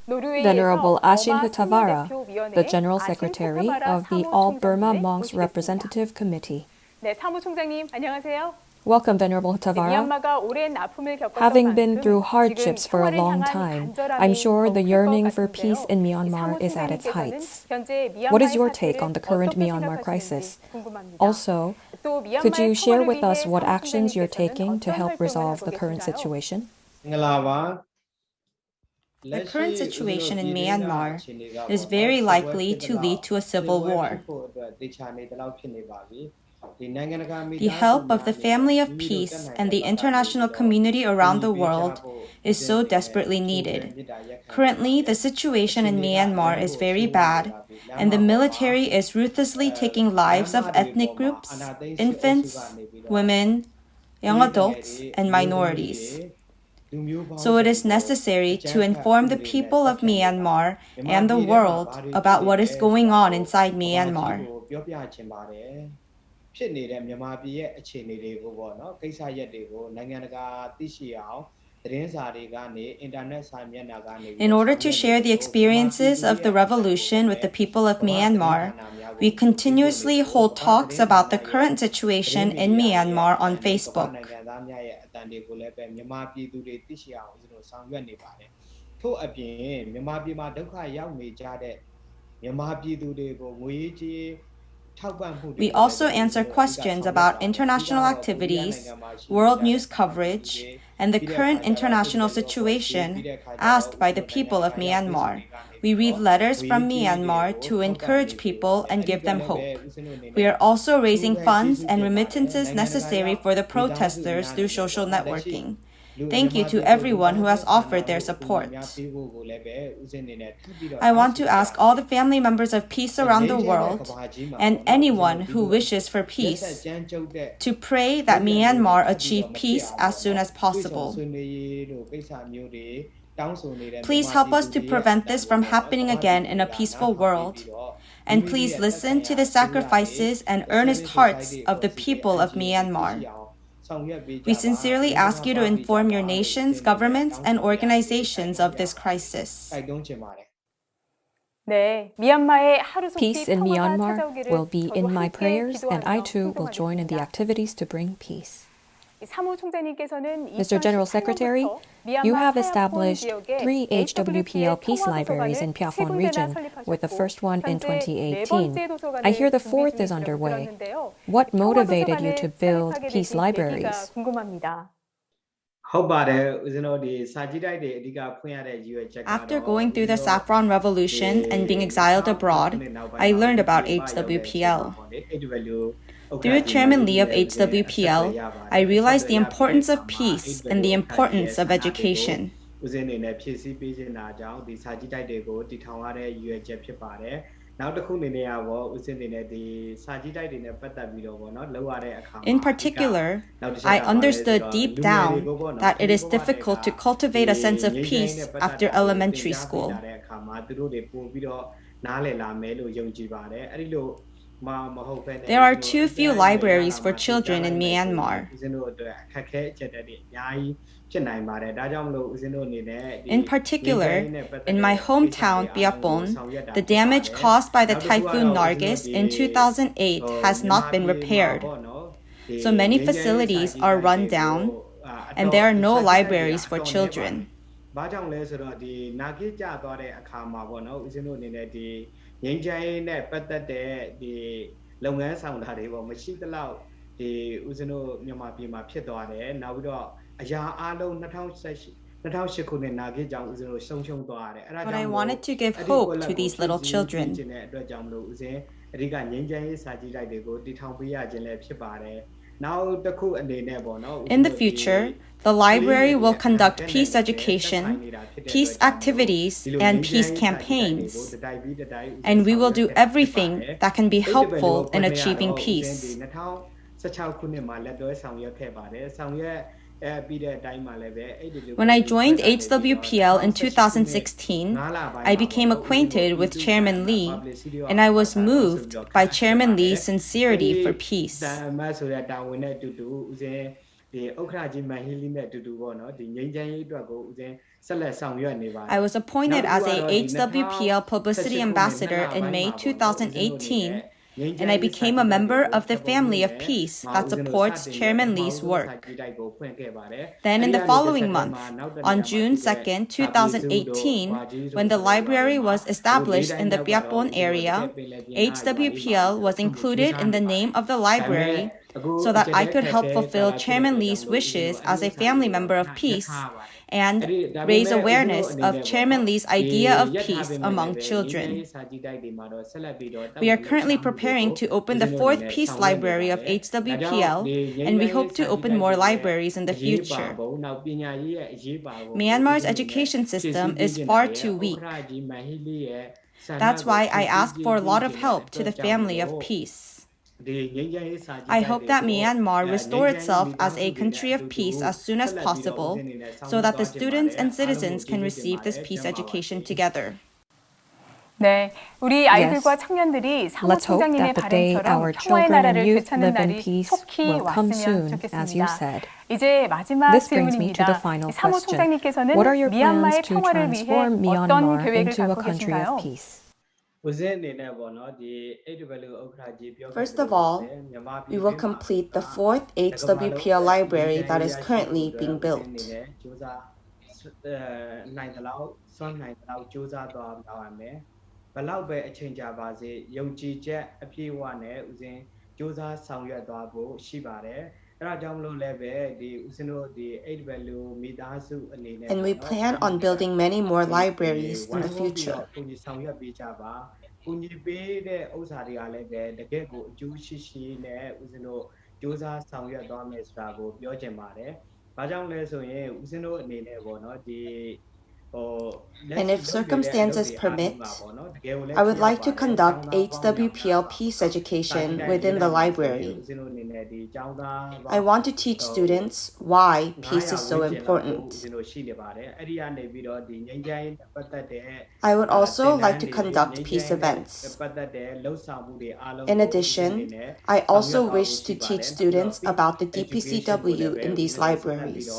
Venerable Ashin Hutavara, the General Secretary of the All Burma Monks Representative Committee. Welcome, Venerable Hutavara. Having been through hardships for a long time, I'm sure the yearning for peace in Myanmar is at its heights. What is your take on the current Myanmar crisis? Also, could you share with us what actions you're taking to help resolve the current situation? The current situation in Myanmar is very likely to lead to a civil war. The help of the family of peace and the international community around the world is so desperately needed. Currently, the situation in Myanmar is very bad, and the military is ruthlessly taking lives of ethnic groups, infants, women, young adults, and minorities. So it is necessary to inform the people of Myanmar and the world about what is going on inside Myanmar. In order to share the experiences of the revolution with the people of Myanmar, we continuously hold talks about the current situation in Myanmar on Facebook. We also answer questions about international activities, world news coverage, and the current international situation asked by the people of Myanmar. We read letters from Myanmar to encourage people and give them hope. We are also raising funds and remittances necessary for the protesters through social networking. Thank you to everyone who has offered their support. I want to ask all the family members of peace around the world and anyone who wishes for peace to pray that Myanmar achieve peace as soon as possible. Please help us to prevent this from happening again in a peaceful world. And please listen to the sacrifices and earnest hearts of the people of Myanmar. We sincerely ask you to inform your nations, governments, and organizations of this crisis. Peace in Myanmar will be in my prayers, and I too will join in the activities to bring peace. Mr. General Secretary, you have established 3 HWPL peace libraries in Hwpl region, with the first one in 2018. I hear the fourth is underway. What motivated you to build peace libraries? After going through the Saffron Revolution and being exiled abroad, I learned about HWPL. Through Chairman Lee of HWPL, I realized the importance of peace and the importance of education. In particular, I understood deep down that it is difficult to cultivate a sense of peace after elementary school. There are too few libraries for children in Myanmar. In particular, in my hometown, Pyeongchang, the damage caused by the typhoon Nargis in 2008 has not been repaired. So many facilities are run down, and there are no libraries for children. But I wanted to give hope to these little children. In the future, the library will conduct peace education, peace activities, and peace campaigns. And we will do everything that can be helpful in achieving peace. When I joined Hwpl in 2016, I became acquainted with Chairman Lee, and I was moved by Chairman Lee's sincerity for peace. I was appointed as a Hwpl publicity ambassador in May 2018, and I became a member of the family of peace that supports Chairman Lee's work. Then in the following month, on June 2nd, 2018, when the library was established in the Pyaphon area, Hwpl was included in the name of the library so that I could help fulfill Chairman Lee's wishes as a family member of peace and raise awareness of Chairman Lee's idea of peace among children. We are currently preparing to open the 4th Peace Library of Hwpl, and we hope to open more libraries in the future. Myanmar's education system is far too weak. That's why I ask for a lot of help to the family of peace. I hope that Myanmar restore itself as a country of peace as soon as possible so that the students and citizens can receive this peace education together. 네, 우리 아이들과 청년들이 Let's hope 사무총장님의 that the day our 발언처럼 평화의 children and 나라를 youth 되찾는 live in 날이 peace 속히 will come 왔으면 soon, as you 좋겠습니다. said. 이제 마지막 This brings me to the 질문입니다. final question. 사무총장님께서는 What are your 미얀마의 plans to 평화를 위해 transform 어떤 Myanmar 계획을 into a 갖고 country 계신가요? of peace? First of all, we will complete the 4th Hwpl library that is currently being built. And we plan on building many more libraries in the future. And if circumstances permit, I would like to conduct Hwpl peace education within the library. I want to teach students why peace is so important. I would also like to conduct peace events. In addition, I also wish to teach students about the DPCW in these libraries.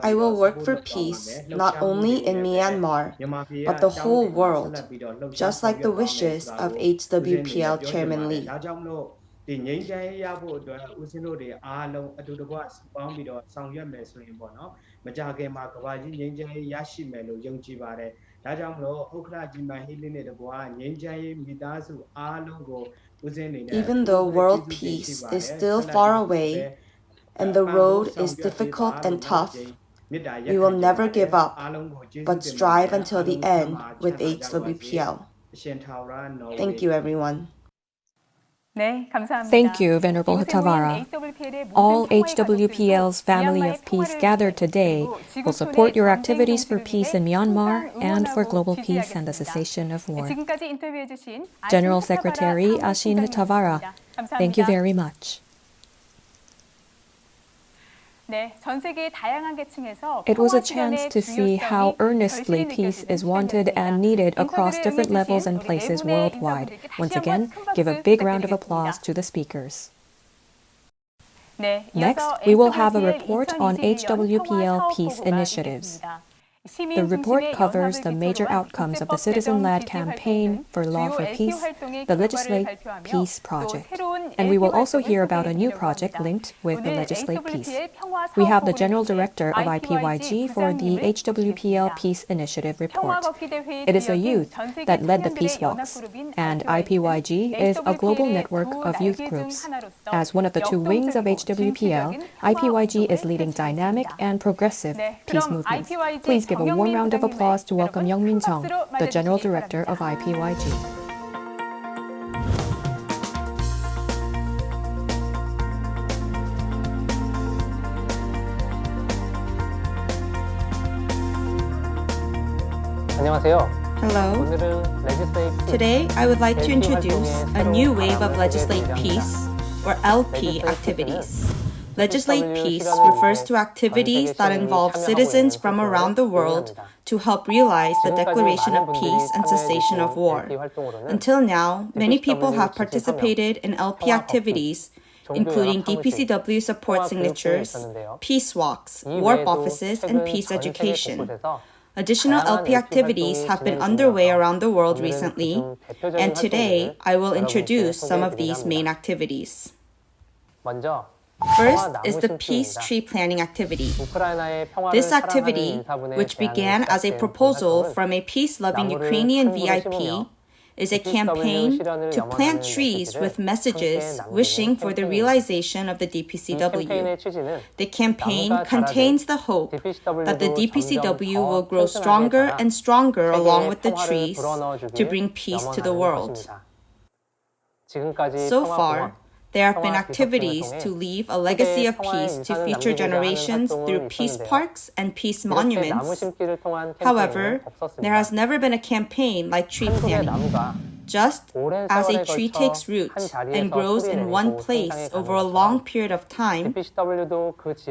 I will work for peace not only in Myanmar, but the whole world, just like the wishes of Hwpl Chairman Lee. Even though world peace is still far away and the road is difficult and tough, we will never give up, but strive until the end with Hwpl. Thank you, everyone. Thank you, Venerable Htavara. All Hwpl's family of peace gathered today will support your activities for peace in Myanmar and for global peace and the cessation of war. General Secretary Ashin Htavara, thank you very much. It was a chance to see how earnestly peace is wanted and needed across different levels and places worldwide. Once again, give a big round of applause to the speakers. Next, we will have a report on Hwpl peace initiatives. The report covers the major outcomes of the citizen-led campaign for Law for Peace, the Legislate Peace project. And we will also hear about a new project linked with the Legislate Peace. We have the General Director of IPYG for the HWPL Peace Initiative report. It is a youth that led the peace walks, and IPYG is a global network of youth groups. As one of the two wings of HWPL, IPYG is leading dynamic and progressive peace movements. Please give a warm round of applause to welcome Youngmin Chung, the General Director of IPYG. Hello. Today, I would like to introduce a new wave of Legislate Peace, or LP, activities. Legislate Peace refers to activities that involve citizens from around the world to help realize the Declaration of Peace and Cessation of War. Until now, many people have participated in LP activities, including DPCW support signatures, peace walks, warp offices, and peace education. Additional LP activities have been underway around the world recently, and today I will introduce some of these main activities. First is the Peace Tree Planting activity. This activity, which began as a proposal from a peace-loving Ukrainian VIP, is a campaign to plant trees with messages wishing for the realization of the DPCW. The campaign contains the hope that the DPCW will grow stronger and stronger along with the trees to bring peace to the world. So far, there have been activities to leave a legacy of peace to future generations through peace parks and peace monuments. However, there has never been a campaign like tree planting. Just as a tree takes root and grows in one place over a long period of time,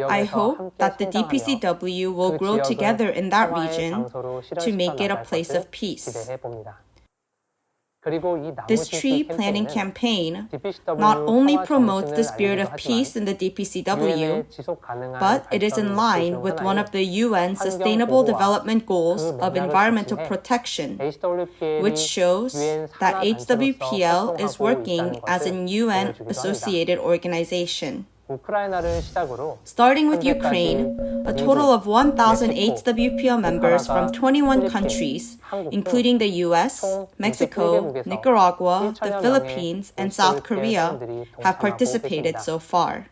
I hope that the DPCW will grow together in that region to make it a place of peace. This tree planting campaign not only promotes the spirit of peace in the DPCW, but it is in line with one of the UN Sustainable Development Goals of environmental protection, which shows that HWPL is working as an UN-associated organization. Starting with Ukraine, a total of 1,000 HWPL members from 21 countries, including the US, Mexico, Nicaragua, the Philippines, and South Korea, have participated so far.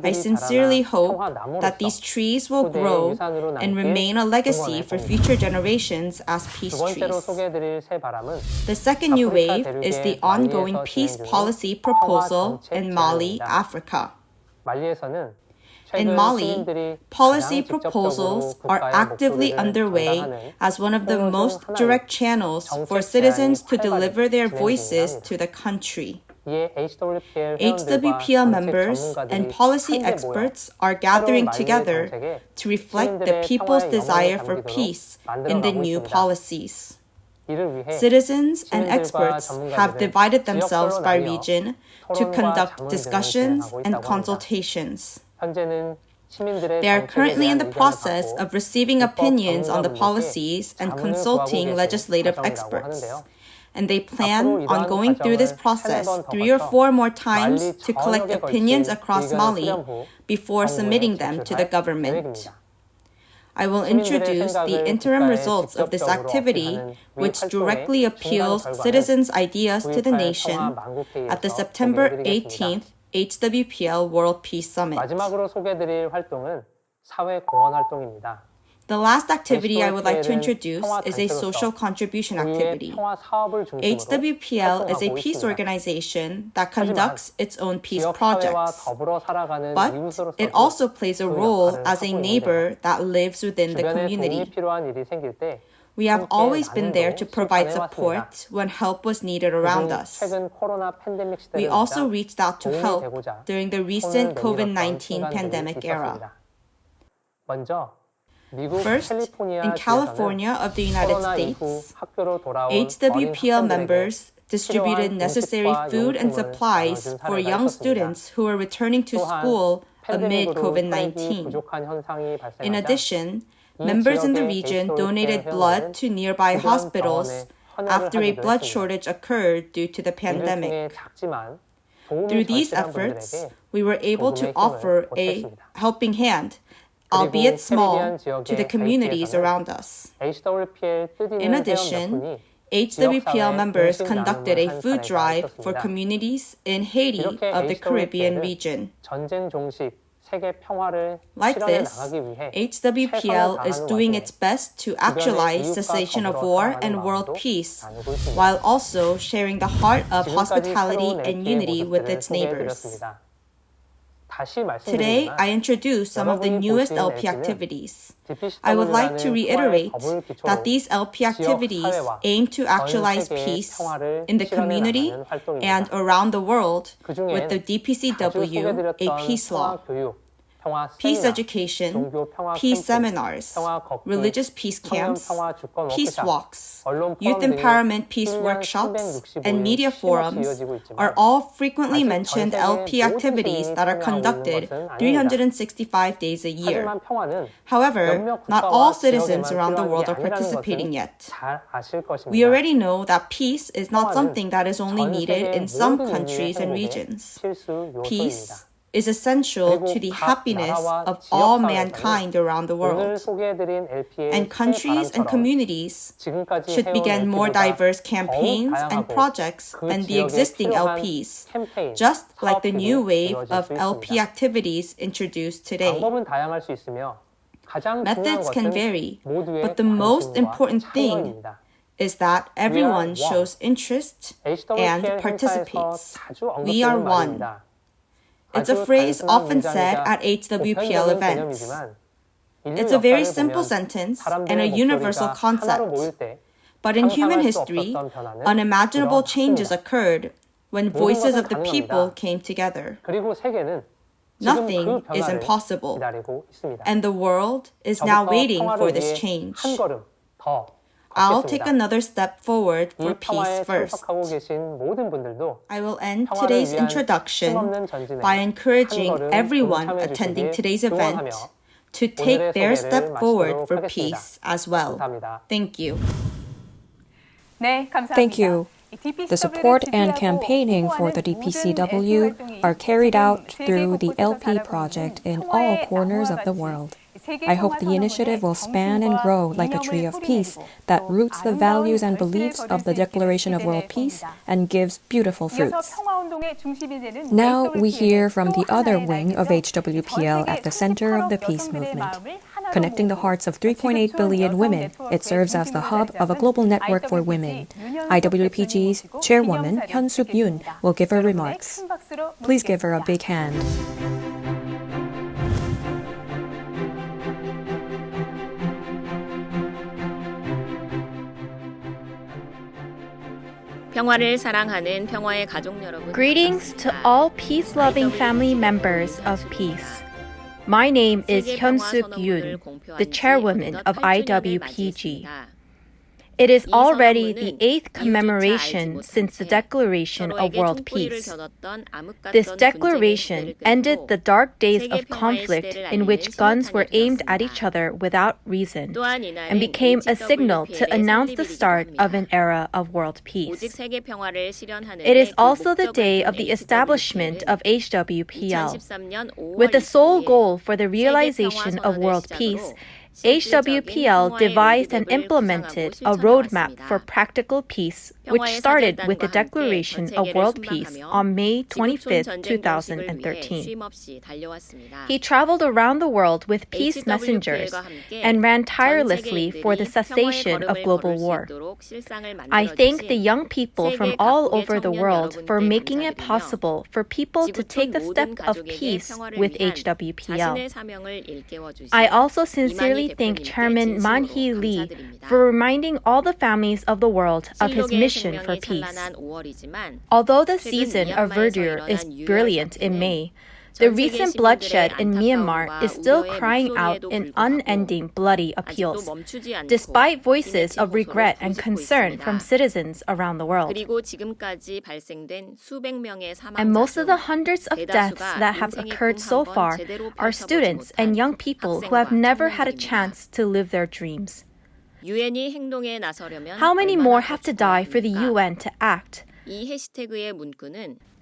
I sincerely hope that these trees will grow and remain a legacy for future generations as peace trees. The second new wave is the ongoing peace policy proposal in Mali, Africa. In Mali, policy proposals are actively underway as one of the most direct channels for citizens to deliver their voices to the country. HWPL members and policy experts are gathering together to reflect the people's desire for peace in the new policies. Citizens and experts have divided themselves by region to conduct discussions and consultations. They are currently in the process of receiving opinions on the policies and consulting legislative experts. And they plan on going through this process 3 or 4 more times to collect opinions across Mali before submitting them to the government. I will introduce the interim results of this activity, which directly appeals citizens' ideas to the nation at the September 18th HWPL World Peace Summit. The last activity I would like to introduce is a social contribution activity. HWPL is a peace organization that conducts its own peace projects, but it also plays a role as a neighbor that lives within the community. We have always been there to provide support when help was needed around us. We also reached out to help during the recent COVID-19 pandemic era. First, in California of the United States, HWPL members distributed necessary food and supplies for young students who were returning to school amid COVID-19. In addition, members in the region donated blood to nearby hospitals after a blood shortage occurred due to the pandemic. Through these efforts, we were able to offer a helping hand, albeit small, to the communities around us. In addition, HWPL members conducted a food drive for communities in Haiti of the Caribbean region. Like this, HWPL is doing its best to actualize cessation of war and world peace, while also sharing the heart of hospitality and unity with its neighbors. Today, I introduce some of the newest LP activities. I would like to reiterate that these LP activities aim to actualize peace in the community and around the world with the DPCW, a peace law. Peace education, peace seminars, religious peace camps, peace walks, youth empowerment peace workshops, and media forums are all frequently mentioned LP activities that are conducted 365 days a year. However, not all citizens around the world are participating yet. We already know that peace is not something that is only needed in some countries and regions. Peace is essential to the happiness of all mankind around the world. And countries and communities should begin more diverse campaigns and projects than the existing LPs, just like the new wave of LP activities introduced today. Methods can vary, but the most important thing is that everyone shows interest and participates. We are one. It's a phrase often said at HWPL events. It's a very simple sentence and a universal concept. But in human history, unimaginable changes occurred when voices of the people came together. Nothing is impossible, and the world is now waiting for this change. I'll take another step forward for peace first. I will end today's introduction by encouraging everyone attending today's event to take their step forward for peace as well. Thank you. Thank you. The support and campaigning for the DPCW are carried out through the LP project in all corners of the world. I hope the initiative will span and grow like a tree of peace that roots the values and beliefs of the Declaration of World Peace and gives beautiful fruits. Now we hear from the other wing of HWPL at the center of the peace movement. Connecting the hearts of 3.8 billion women, it serves as the hub of a global network for women. IWPG's chairwoman, Hyun-Suk Yoon, will give her remarks. Please give her a big hand. Greetings to all peace-loving family members of peace. My name is Hyun-Suk Yoon, the chairwoman of IWPG. It is already the 8th commemoration since the Declaration of World Peace. This declaration ended the dark days of conflict in which guns were aimed at each other without reason and became a signal to announce the start of an era of world peace. It is also the day of the establishment of HWPL. With the sole goal for the realization of world peace, HWPL devised and implemented a roadmap for practical peace, which started with the Declaration of World Peace on May 25, 2013. He traveled around the world with peace messengers and ran tirelessly for the cessation of global war. I thank the young people from all over the world for making it possible for people to take the step of peace with HWPL. I also sincerely thank Chairman Man-hee Lee for reminding all the families of the world of his mission for peace. Although the season of verdure is brilliant in May, The recent bloodshed in Myanmar is still crying out in unending bloody appeals, despite voices of regret and concern from citizens around the world. And most of the hundreds of deaths that have occurred so far are students and young people who have never had a chance to live their dreams. How many more have to die for the UN to act?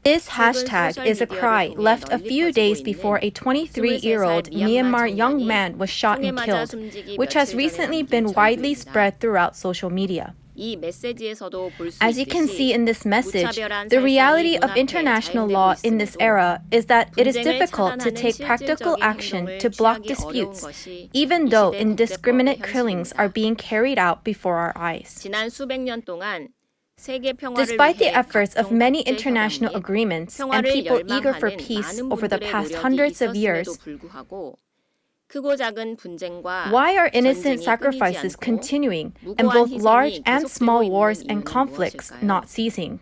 This hashtag is a cry left a few days before a 23-year-old Myanmar young man was shot and killed, which has recently been widely spread throughout social media. As you can see in this message, the reality of international law in this era is that it is difficult to take practical action to block disputes, even though indiscriminate killings are being carried out before our eyes. Despite the efforts of many international agreements and people eager for peace over the past hundreds of years, why are innocent sacrifices continuing and both large and small wars and conflicts not ceasing?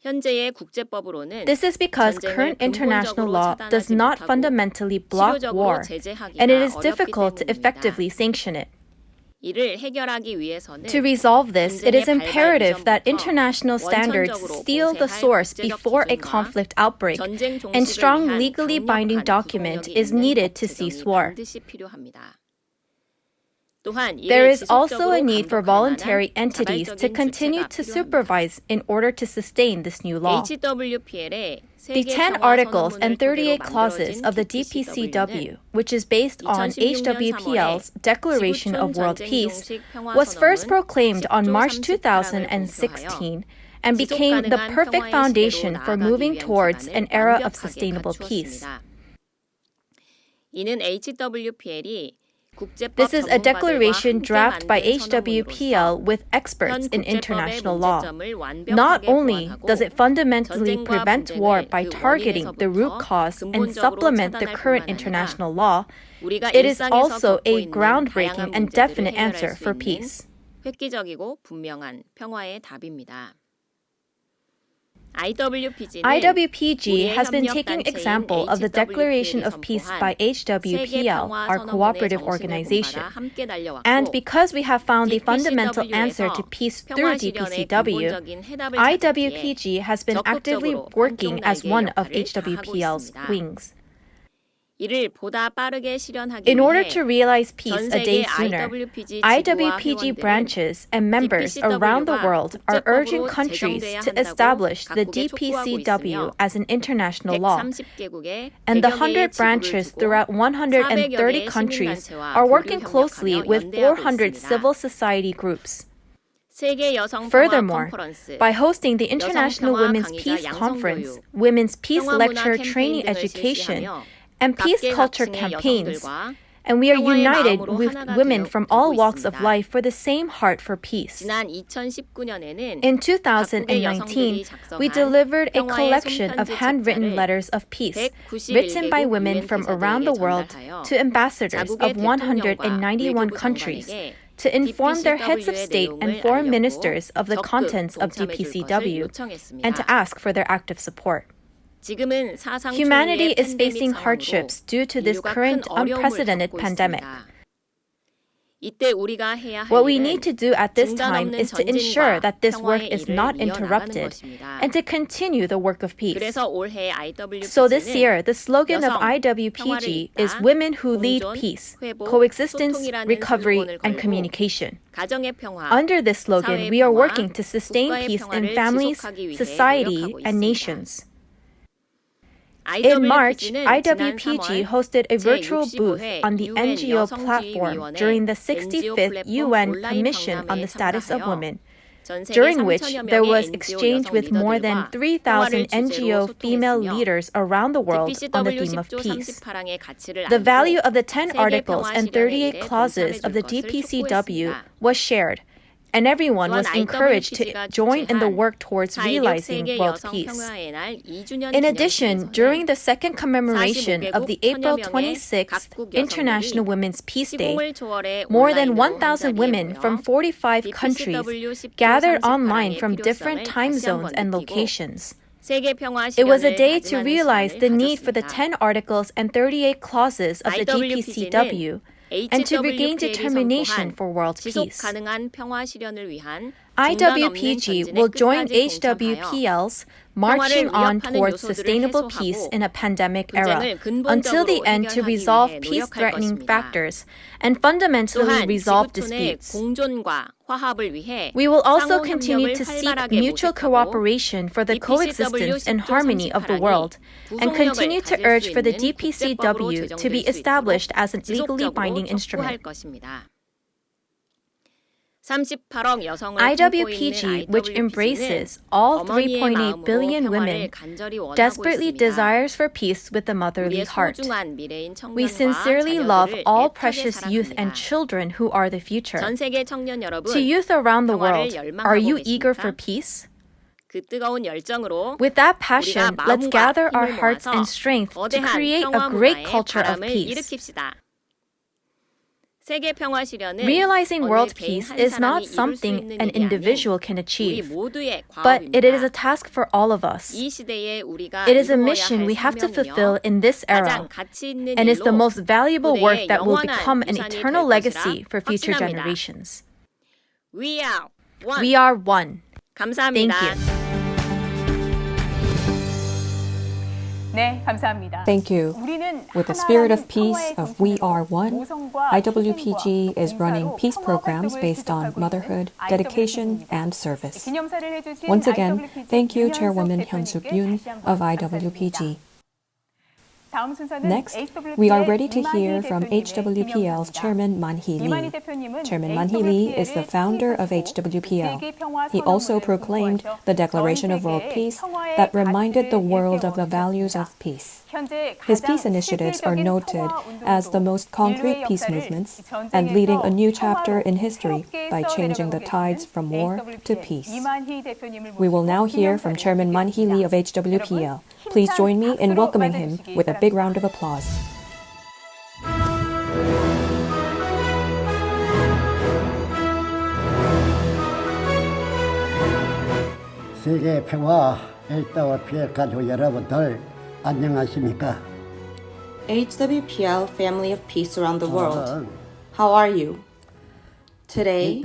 This is because current international law does not fundamentally block war, and it is difficult to effectively sanction it. To resolve this, it is imperative that international standards steal the source before a conflict outbreak, and strong legally binding document is needed to cease war. There is also a need for voluntary entities to continue to supervise in order to sustain this new law. The 10 articles and 38 clauses of the DPCW, which is based on Hwpl's Declaration of World Peace, was first proclaimed on March 2016 and became the perfect foundation for moving towards an era of sustainable peace. This is a declaration drafted by Hwpl with experts in international law. Not only does it fundamentally prevent war by targeting the root cause and supplement the current international law, it is also a groundbreaking and definite answer for peace. IWPG has been taking example of the Declaration of Peace by Hwpl, our cooperative organization. And because we have found the fundamental answer to peace through DPCW, IWPG has been actively working as one of Hwpl's wings. In order to realize peace a day sooner, IWPG branches and members around the world are urging countries to establish the DPCW as an international law. And the 100 branches throughout 130 countries are working closely with 400 civil society groups. Furthermore, by hosting the International Women's Peace Conference, Women's Peace Lecture Training Education, and peace culture campaigns, and we are united with women from all walks of life for the same heart for peace. In 2019, we delivered a collection of handwritten letters of peace written by women from around the world to ambassadors of 191 countries to inform their heads of state and foreign ministers of the contents of DPCW and to ask for their active support. Humanity is facing hardships due to this current unprecedented pandemic. What we need to do at this time is to ensure that this work is not interrupted and to continue the work of peace. So this year, the slogan of IWPG is Women Who Lead Peace, Coexistence, Recovery, and Communication. Under this slogan, we are working to sustain peace in families, society, and nations. In March, IWPG hosted a virtual booth on the NGO platform during the 65th UN Commission on the Status of Women, during which there was exchange with more than 3,000 NGO female leaders around the world on the theme of peace. The value of the 10 articles and 38 clauses of the DPCW was shared, and everyone was encouraged to join in the work towards realizing world peace. In addition, during the second commemoration of the April 26th International Women's Peace Day, more than 1,000 women from 45 countries gathered online from different time zones and locations. It was a day to realize the need for the 10 articles and 38 clauses of the DPCW and to regain determination for world peace. IWPG will join HWPL's marching on towards sustainable peace in a pandemic era until the end to resolve peace-threatening factors and fundamentally resolve disputes. We will also continue to seek mutual cooperation for the coexistence and harmony of the world and continue to urge for the DPCW to be established as a legally binding instrument. IWPG, which embraces all 3.8 billion women, desperately desires for peace with a motherly heart. We sincerely love all precious youth and children who are the future. To youth around the world, are you eager for peace? With that passion, let's gather our hearts and strength to create a great culture of peace. Realizing world peace is not something an individual can achieve, but it is a task for all of us. It is a mission we have to fulfill in this era, and is the most valuable work that will become an eternal legacy for future generations. We are one. Thank you. 네, 감사합니다. Thank you. With the spirit of peace of We Are One, IWPG is running peace programs based on motherhood, dedication, and service. Once again, thank you, Chairwoman Hyun-Suk Yoon of IWPG. Next, we are ready to hear from HWPL's Chairman Man-hee Lee. Chairman Man-hee Lee is the founder of HWPL. He also proclaimed the Declaration of World Peace that reminded the world of the values of peace. His peace initiatives are noted as the most concrete peace movements and leading a new chapter in history by changing the tides from war to peace. We will now hear from Chairman Man-hee Lee of HWPL. Please join me in welcoming him with a big round of applause. 세계 평화 HWPL 가족 여러분들 안녕하십니까? HWPL Family of Peace around the world. How are you? Today,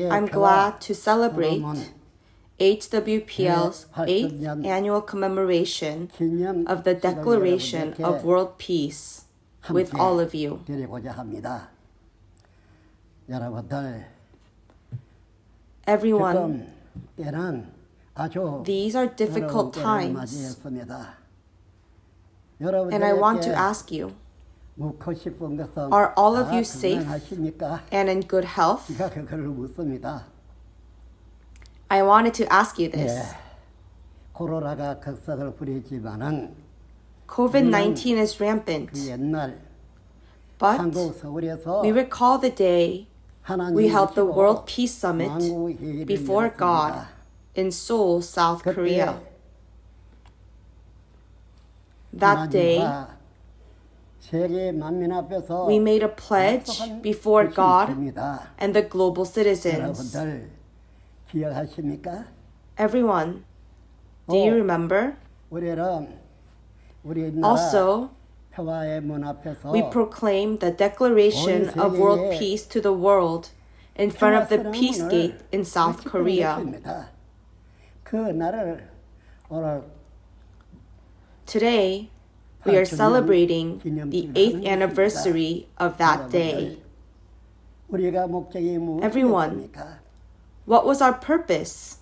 I'm glad to celebrate HWPL's 8th annual commemoration of the Declaration of World Peace with all of you. Everyone, these are difficult times, and I want to ask you, are all of you safe and in good health? I wanted to ask you this. COVID-19 is rampant, but we recall the day we held the World Peace Summit before God in Seoul, South Korea. That day, we made a pledge before God and the global citizens. Everyone, do you remember? Also, we proclaimed the Declaration of World Peace to the world in front of the Peace Gate in South Korea. Today, we are celebrating the 8th anniversary of that day. Everyone, what was our purpose?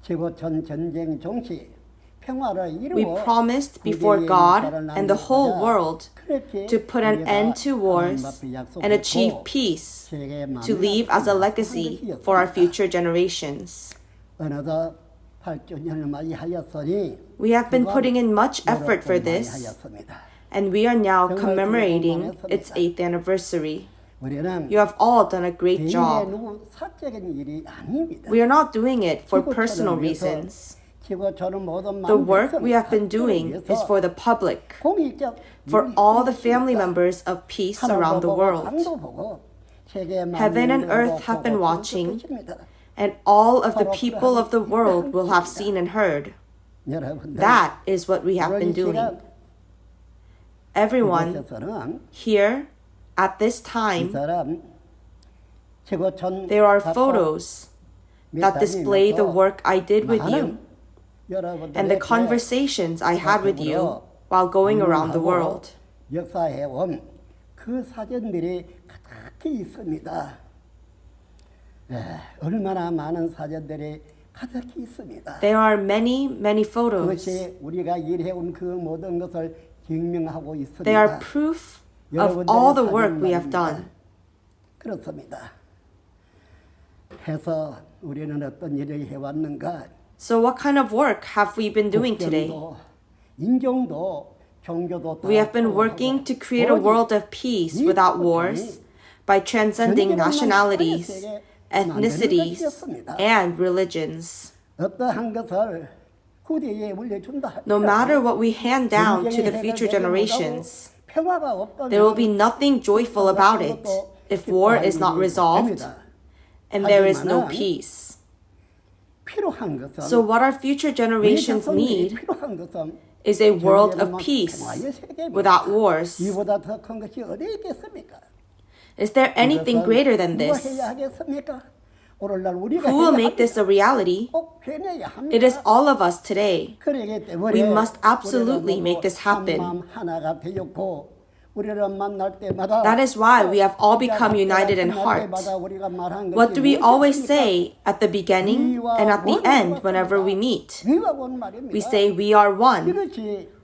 We promised before God and the whole world to put an end to wars and achieve peace, to leave as a legacy for our future generations. We have been putting in much effort for this, and we are now commemorating its 8th anniversary. You have all done a great job. We are not doing it for personal reasons. The work we have been doing is for the public, for all the family members of peace around the world. Heaven and earth have been watching, and all of the people of the world will have seen and heard. That is what we have been doing. Everyone here at this time, there are photos that display the work I did with you and the conversations I had with you while going around the world. 그 사진들이 가득히 있습니다. 얼마나 많은 사진들이 가득히 있습니다. There are many, many photos. 그것이 우리가 일해온 그 모든 것을 증명하고 있습니다. They are proof of all the work we have done. 그렇습니다. 해서 우리는 어떤 일을 해왔는가? So what kind of work have we been doing today? 인종도 We have been working to create a world of peace without wars by transcending nationalities, ethnicities, and religions. No matter what we hand down to the future generations, there will be nothing joyful about it if war is not resolved and there is no peace. So what our future generations need is a world of peace without wars. Is there anything greater than this? Who will make this a reality? It is all of us today. We must absolutely make this happen. That is why we have all become united in heart. What do we always say at the beginning and at the end whenever we meet? We say, we are one.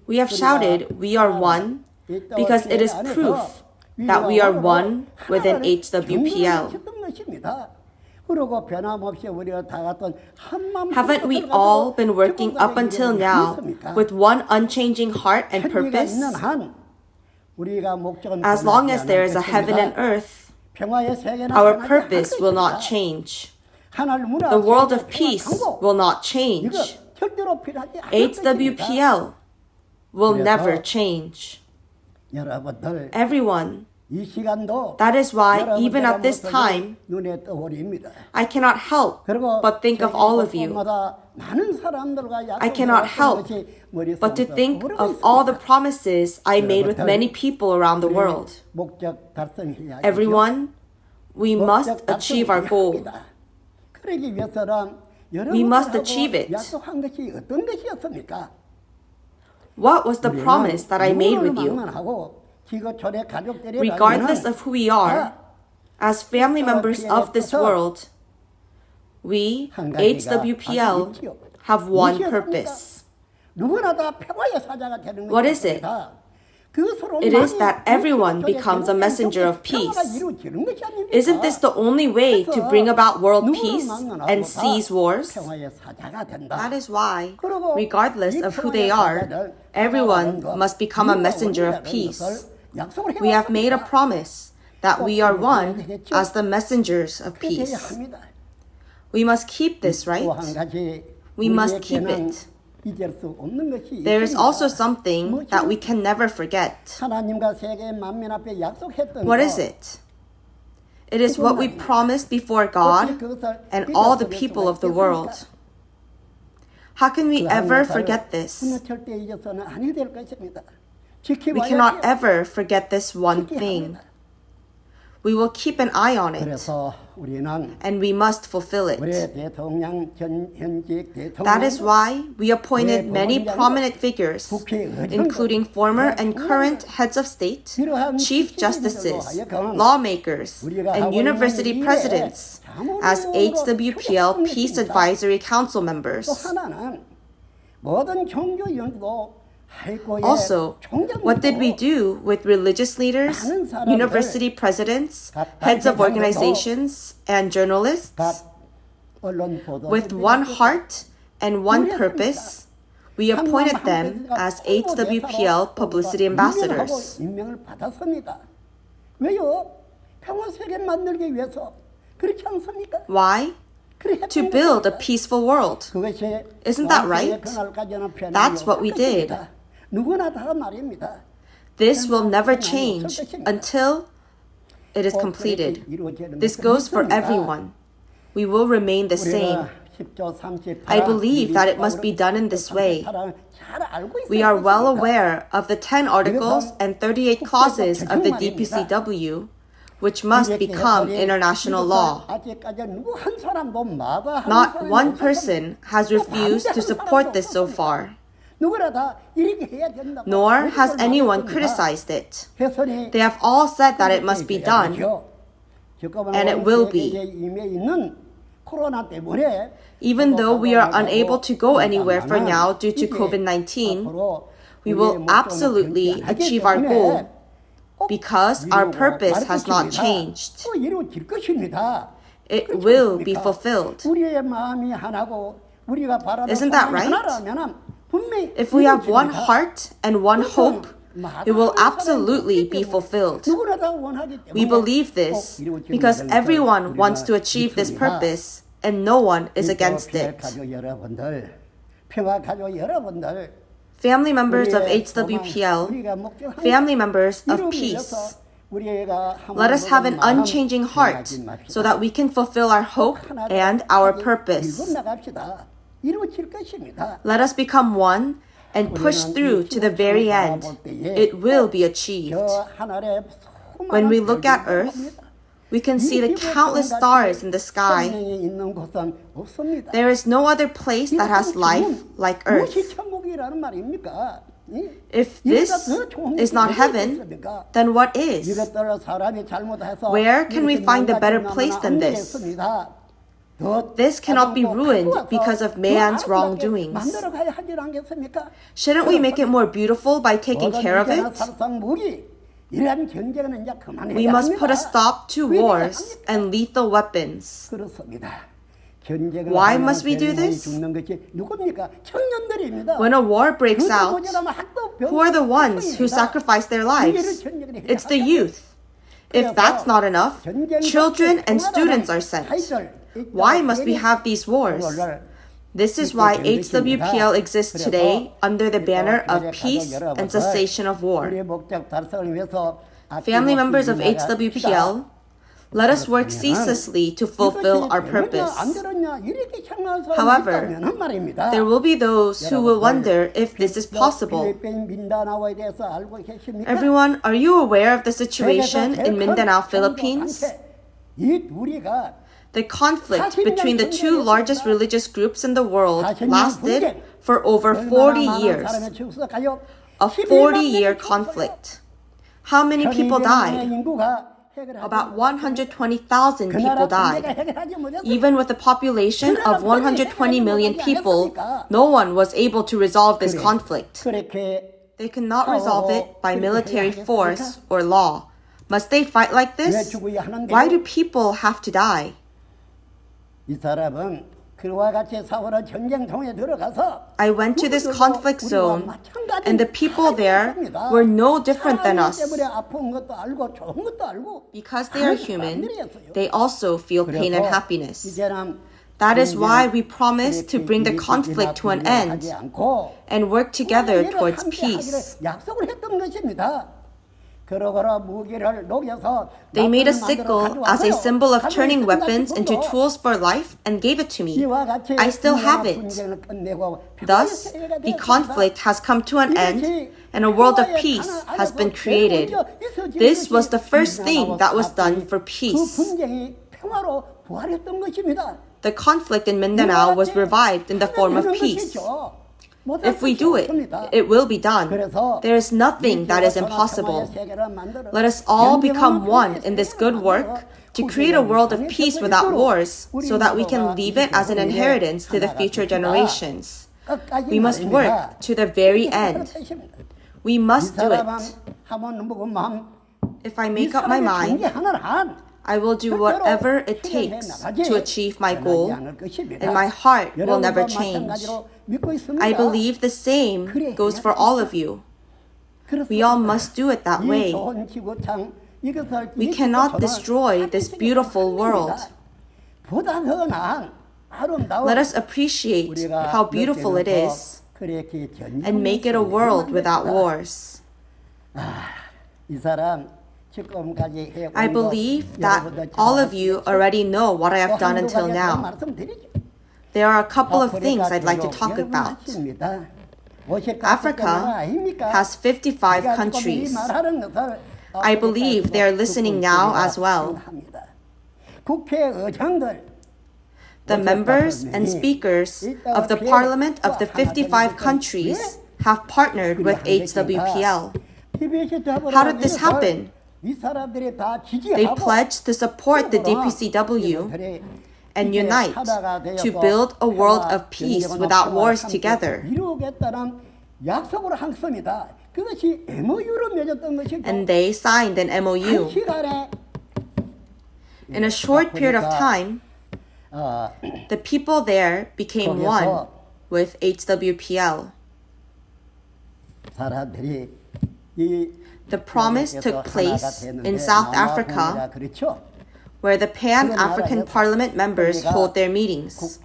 We have shouted, we are one, because it is proof that we are one within HWPL. Haven't we all been working up until now with one unchanging heart and purpose? As long as there is a heaven and earth, our purpose will not change. The world of peace will not change. HWPL will never change. Everyone, that is why even at this time, I cannot help but think of all of you. I cannot help but to think of all the promises I made with many people around the world. Everyone, we must achieve our goal. We must achieve it. What was the promise that I made with you? Regardless of who we are, as family members of this world, we, HWPL, have one purpose. What is it? It is that everyone becomes a messenger of peace. Isn't this the only way to bring about world peace and cease wars? That is why, regardless of who they are, everyone must become a messenger of peace. We have made a promise that we are one as the messengers of peace. We must keep this, right? We must keep it. There is also something that we can never forget. What is it? It is what we promised before God and all the people of the world. How can we ever forget this? We cannot ever forget this one thing. We will keep an eye on it, and we must fulfill it. That is why we appointed many prominent figures, including former and current heads of state, chief justices, lawmakers, and university presidents as HWPL Peace Advisory Council members. Also, what did we do with religious leaders, university presidents, heads of organizations, and journalists? With one heart and one purpose, we appointed them as HWPL publicity ambassadors. Why? To build a peaceful world. Isn't that right? That's what we did. This will never change until it is completed. This goes for everyone. we will remain the same. I believe that it must be done in this way. We are well aware of the 10 articles and 38 clauses of the DPCW, which must become international law. Not one person has refused to support this so far, nor has anyone criticized it. They have all said that it must be done, and it will be. Even though we are unable to go anywhere for now due to COVID-19, we will absolutely achieve our goal because our purpose has not changed. It will be fulfilled. Isn't that right? If we have one heart and one hope, it will absolutely be fulfilled. We believe this because everyone wants to achieve this purpose and no one is against it. Family members of HWPL, family members of peace, let us have an unchanging heart so that we can fulfill our hope and our purpose. Let us become one and push through to the very end. It will be achieved. When we look at Earth, we can see the countless stars in the sky. There is no other place that has life like Earth. If this is not heaven, then what is? Where can we find a better place than this? This cannot be ruined because of man's wrongdoings. Shouldn't we make it more beautiful by taking care of it? We must put a stop to wars and lethal weapons. Why must we do this? When a war breaks out, who are the ones who sacrifice their lives? It's the youth. If that's not enough, children and students are sent. Why must we have these wars? This is why HWPL exists today under the banner of peace and cessation of war. Family members of HWPL, let us work ceaselessly to fulfill our purpose. However, there will be those who will wonder if this is possible. Everyone, are you aware of the situation in Mindanao, Philippines? The conflict between the two largest religious groups in the world lasted for over 40 years. A 40-year conflict. How many people died? About 120,000 people died. Even with a population of 120 million people, no one was able to resolve this conflict. They could not resolve it by military force or law. Must they fight like this? Why do people have to die? I went to this conflict zone, and the people there were no different than us. Because they are human, they also feel pain and happiness. That is why we promise to bring the conflict to an end and work together towards peace. They made a sickle as a symbol of turning weapons into tools for life and gave it to me. I still have it. Thus, the conflict has come to an end and a world of peace has been created. This was the first thing that was done for peace. The conflict in Mindanao was revived in the form of peace. If we do it, it will be done. There is nothing that is impossible. Let us all become one in this good work to create a world of peace without wars so that we can leave it as an inheritance to the future generations. We must work to the very end. We must do it. If I make up my mind, I will do whatever it takes to achieve my goal, and my heart will never change. I believe the same goes for all of you. We all must do it that way. We cannot destroy this beautiful world. Let us appreciate how beautiful it is and make it a world without wars. I believe that all of you already know what I have done until now. There are a couple of things I'd like to talk about. Africa has 55 countries. I believe they are listening now as well. The members and speakers of the parliament of the 55 countries have partnered with HWPL. How did this happen? They pledged to support the DPCW and unite to build a world of peace without wars together. And they signed an MOU. In a short period of time, the people there became one with HWPL. The promise took place in South Africa, where the Pan-African Parliament members hold their meetings.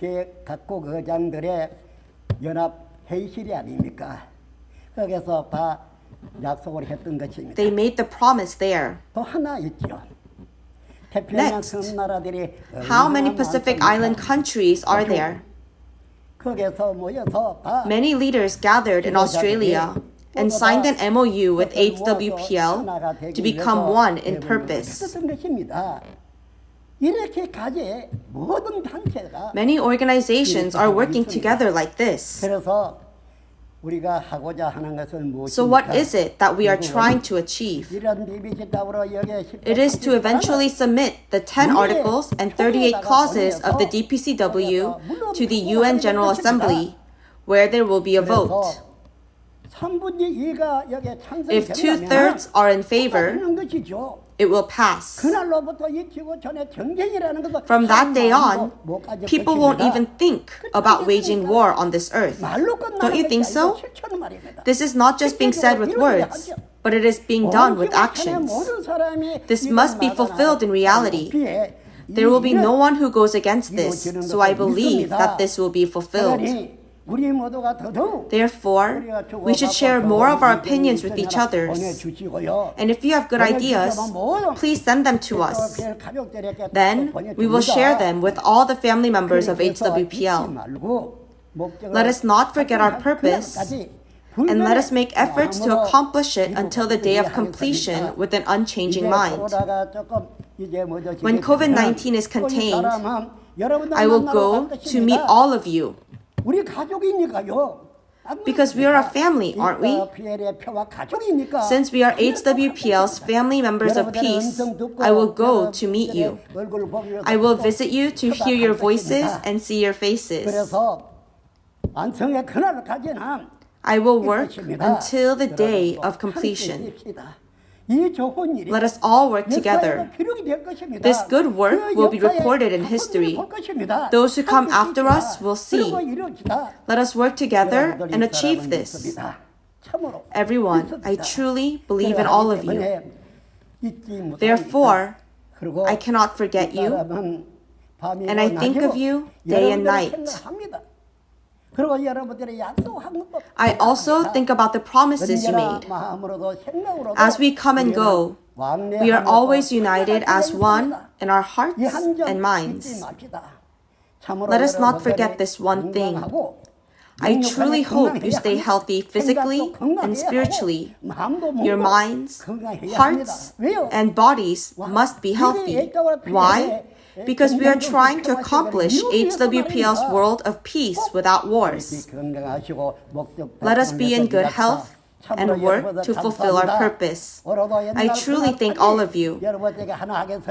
They made the promise there. Next, how many Pacific Island countries are there? Many leaders gathered in Australia and signed an MOU with HWPL to become one in purpose. Many organizations are working together like this. So what is it that we are trying to achieve? It is to eventually submit the 10 articles and 38 clauses of the DPCW to the UN General Assembly, where there will be a vote. If 2/3 are in favor, it will pass. From that day on, people won't even think about waging war on this earth. Don't you think so? This is not just being said with words, but it is being done with actions. This must be fulfilled in reality. There will be no one who goes against this, so I believe that this will be fulfilled. Therefore, we should share more of our opinions with each other. And if you have good ideas, please send them to us. Then, we will share them with all the family members of HWPL. Let us not forget our purpose, and let us make efforts to accomplish it until the day of completion with an unchanging mind. When COVID-19 is contained, I will go to meet all of you. Because we are a family, aren't we? Since we are HWPL's family members of peace, I will go to meet you. I will visit you to hear your voices and see your faces. I will work until the day of completion. Let us all work together. This good work will be recorded in history. Those who come after us will see. Let us work together and achieve this. Everyone, I truly believe in all of you. Therefore, I cannot forget you, and I think of you day and night. I also think about the promises you made. As we come and go, we are always united as one in our hearts and minds. Let us not forget this one thing. I truly hope you stay healthy physically and spiritually. Your minds, hearts, and bodies must be healthy. Why? Because we are trying to accomplish HWPL's world of peace without wars. Let us be in good health and work to fulfill our purpose. I truly thank all of you.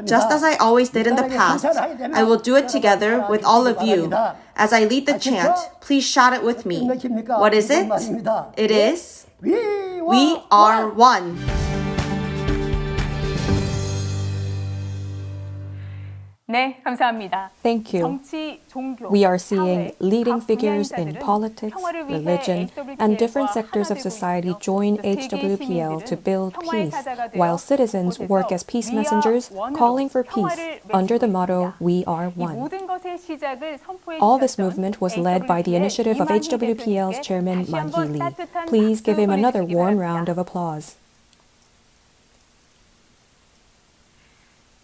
Just as I always did in the past, I will do it together with all of you. As I lead the chant, please shout it with me. What is it? It is, we are one. 네, 감사합니다. Thank you. 정치, 종교, We are seeing 사회, leading 각 figures in 분야인자들은 politics, 평화를 위해 religion, and different sectors of society join HWPL to build peace, while citizens work as peace messengers, calling for peace under the motto, We are one. All this movement was led by the initiative of HWPL's chairman, Man-hee Lee. Please give him another warm round of applause.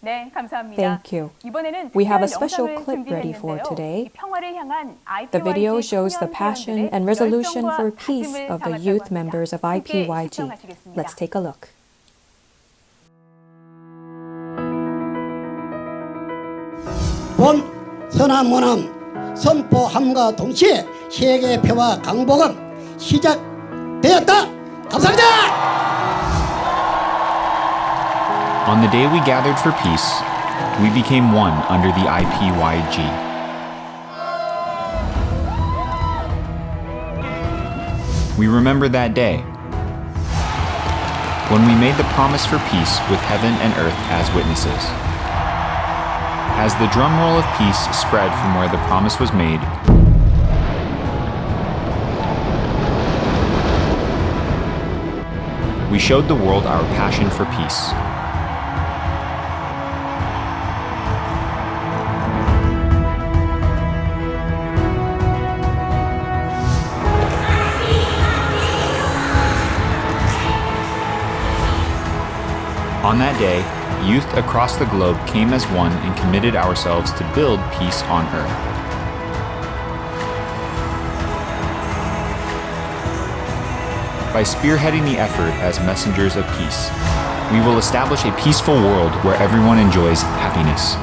네, 감사합니다. Thank you. 이번에는 We have a 특별 special 영상을 clip ready for 준비했는데요. today. 이 평화를 향한 The video IPYG shows the 청년 passion 회원들의 and resolution 열정과 for peace 다짐을 of the 담았다고 youth 합니다. members of 함께 IPYG. 시청하시겠습니다. Let's take a look. 본 선언문은 선포함과 동시에 세계 평화 강복은 시작되었다. 감사합니다. On the day we gathered for peace, we became one under the IPYG. We remember that day, when we made the promise for peace with heaven and earth as witnesses. As the drum roll of peace spread from where the promise was made, we showed the world our passion for peace. On that day, youth across the globe came as one and committed ourselves to build peace on earth. By spearheading the effort as messengers of peace, we will establish a peaceful world where everyone enjoys happiness.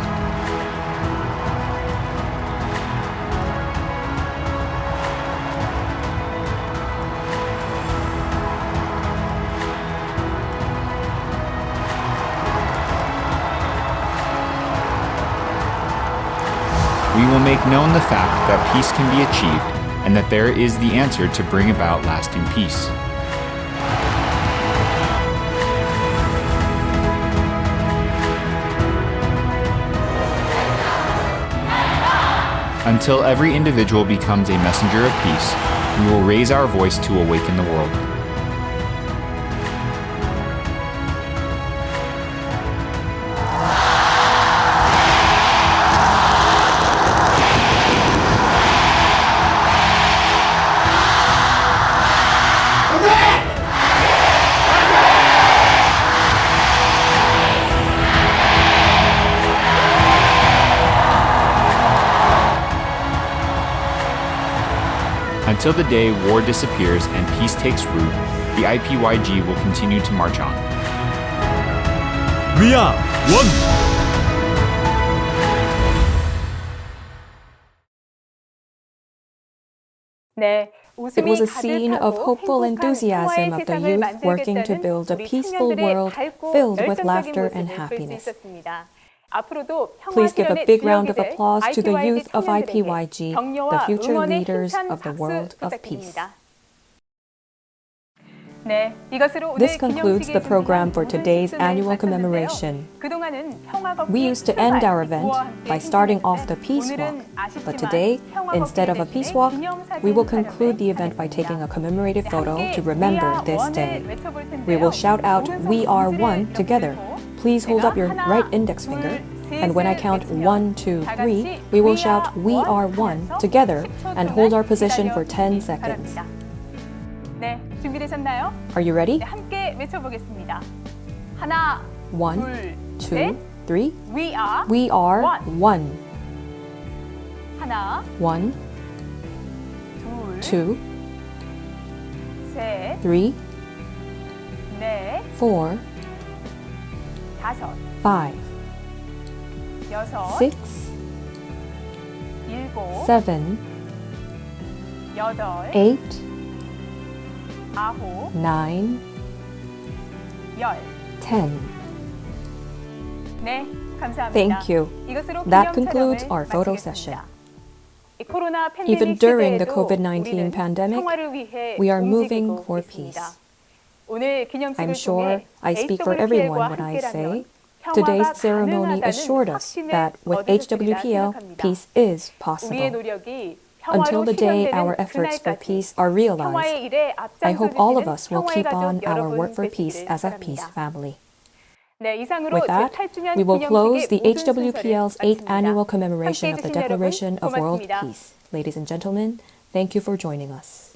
We will make known the fact that peace can be achieved and that there is the answer to bring about lasting peace. Until every individual becomes a messenger of peace, we will raise our voice to awaken the world. Until the day war disappears and peace takes root, the IPYG will continue to march on. We are one! 네, It was a scene of hopeful enthusiasm of the youth working to build a peaceful world filled with laughter and happiness. Please give a big round of applause to the youth of IPYG, the future leaders of the world of peace. This concludes the program for today's annual commemoration. We used to end our event by starting off the peace walk, but today, instead of a peace walk, we will conclude the event by taking a commemorative photo to remember this day. We will shout out "We are one" together. Please hold up your right index finger, and when I count 1, 2, 3, we will shout "We are one" together and hold our position for 10 seconds. 네, 준비되셨나요? Are you ready? 네, 함께 외쳐보겠습니다. 하나, 1, 2, 3. We are one. 하나, 1, 둘, 2, 셋, 3, 넷, 4, 다섯, 5, 여섯, 6, 일곱, 7, 여덟, 8, 아홉, 9, 열. 10. 네, 감사합니다. Thank you. 이것으로 That 기념 concludes 촬영을 our photo 마치겠습니다. session. 이 코로나 Even 팬데믹 during the 시대에도 COVID-19 우리는 pandemic, 평화를 위해 we are 움직이고 moving for 있습니다. peace. 오늘 기념식을 I'm sure 통해 I speak for HWPL과 everyone when I 함께라면 say 평화가 today's ceremony 가능하다는 assured us 확신을 that with 얻으셨으리라 HWPL, 생각합니다. peace is 우리의 possible. 노력이 Until 평화로 the day 실현되는 our efforts for 그날까지 peace are realized, 평화의 일에 I hope all of 앞장서 us will 주시는 keep 평화의 on 가족 our 여러분 work for peace 되시기를 as a peace 바랍니다. family. 네, 이상으로 With that, 제8주년 we will close the 기념식의 모든 HWPL's 순서를 8th annual 마칩니다. commemoration of the 함께해 주신 Declaration 여러분, of World 고맙습니다. Peace. Ladies and gentlemen, thank you for joining us.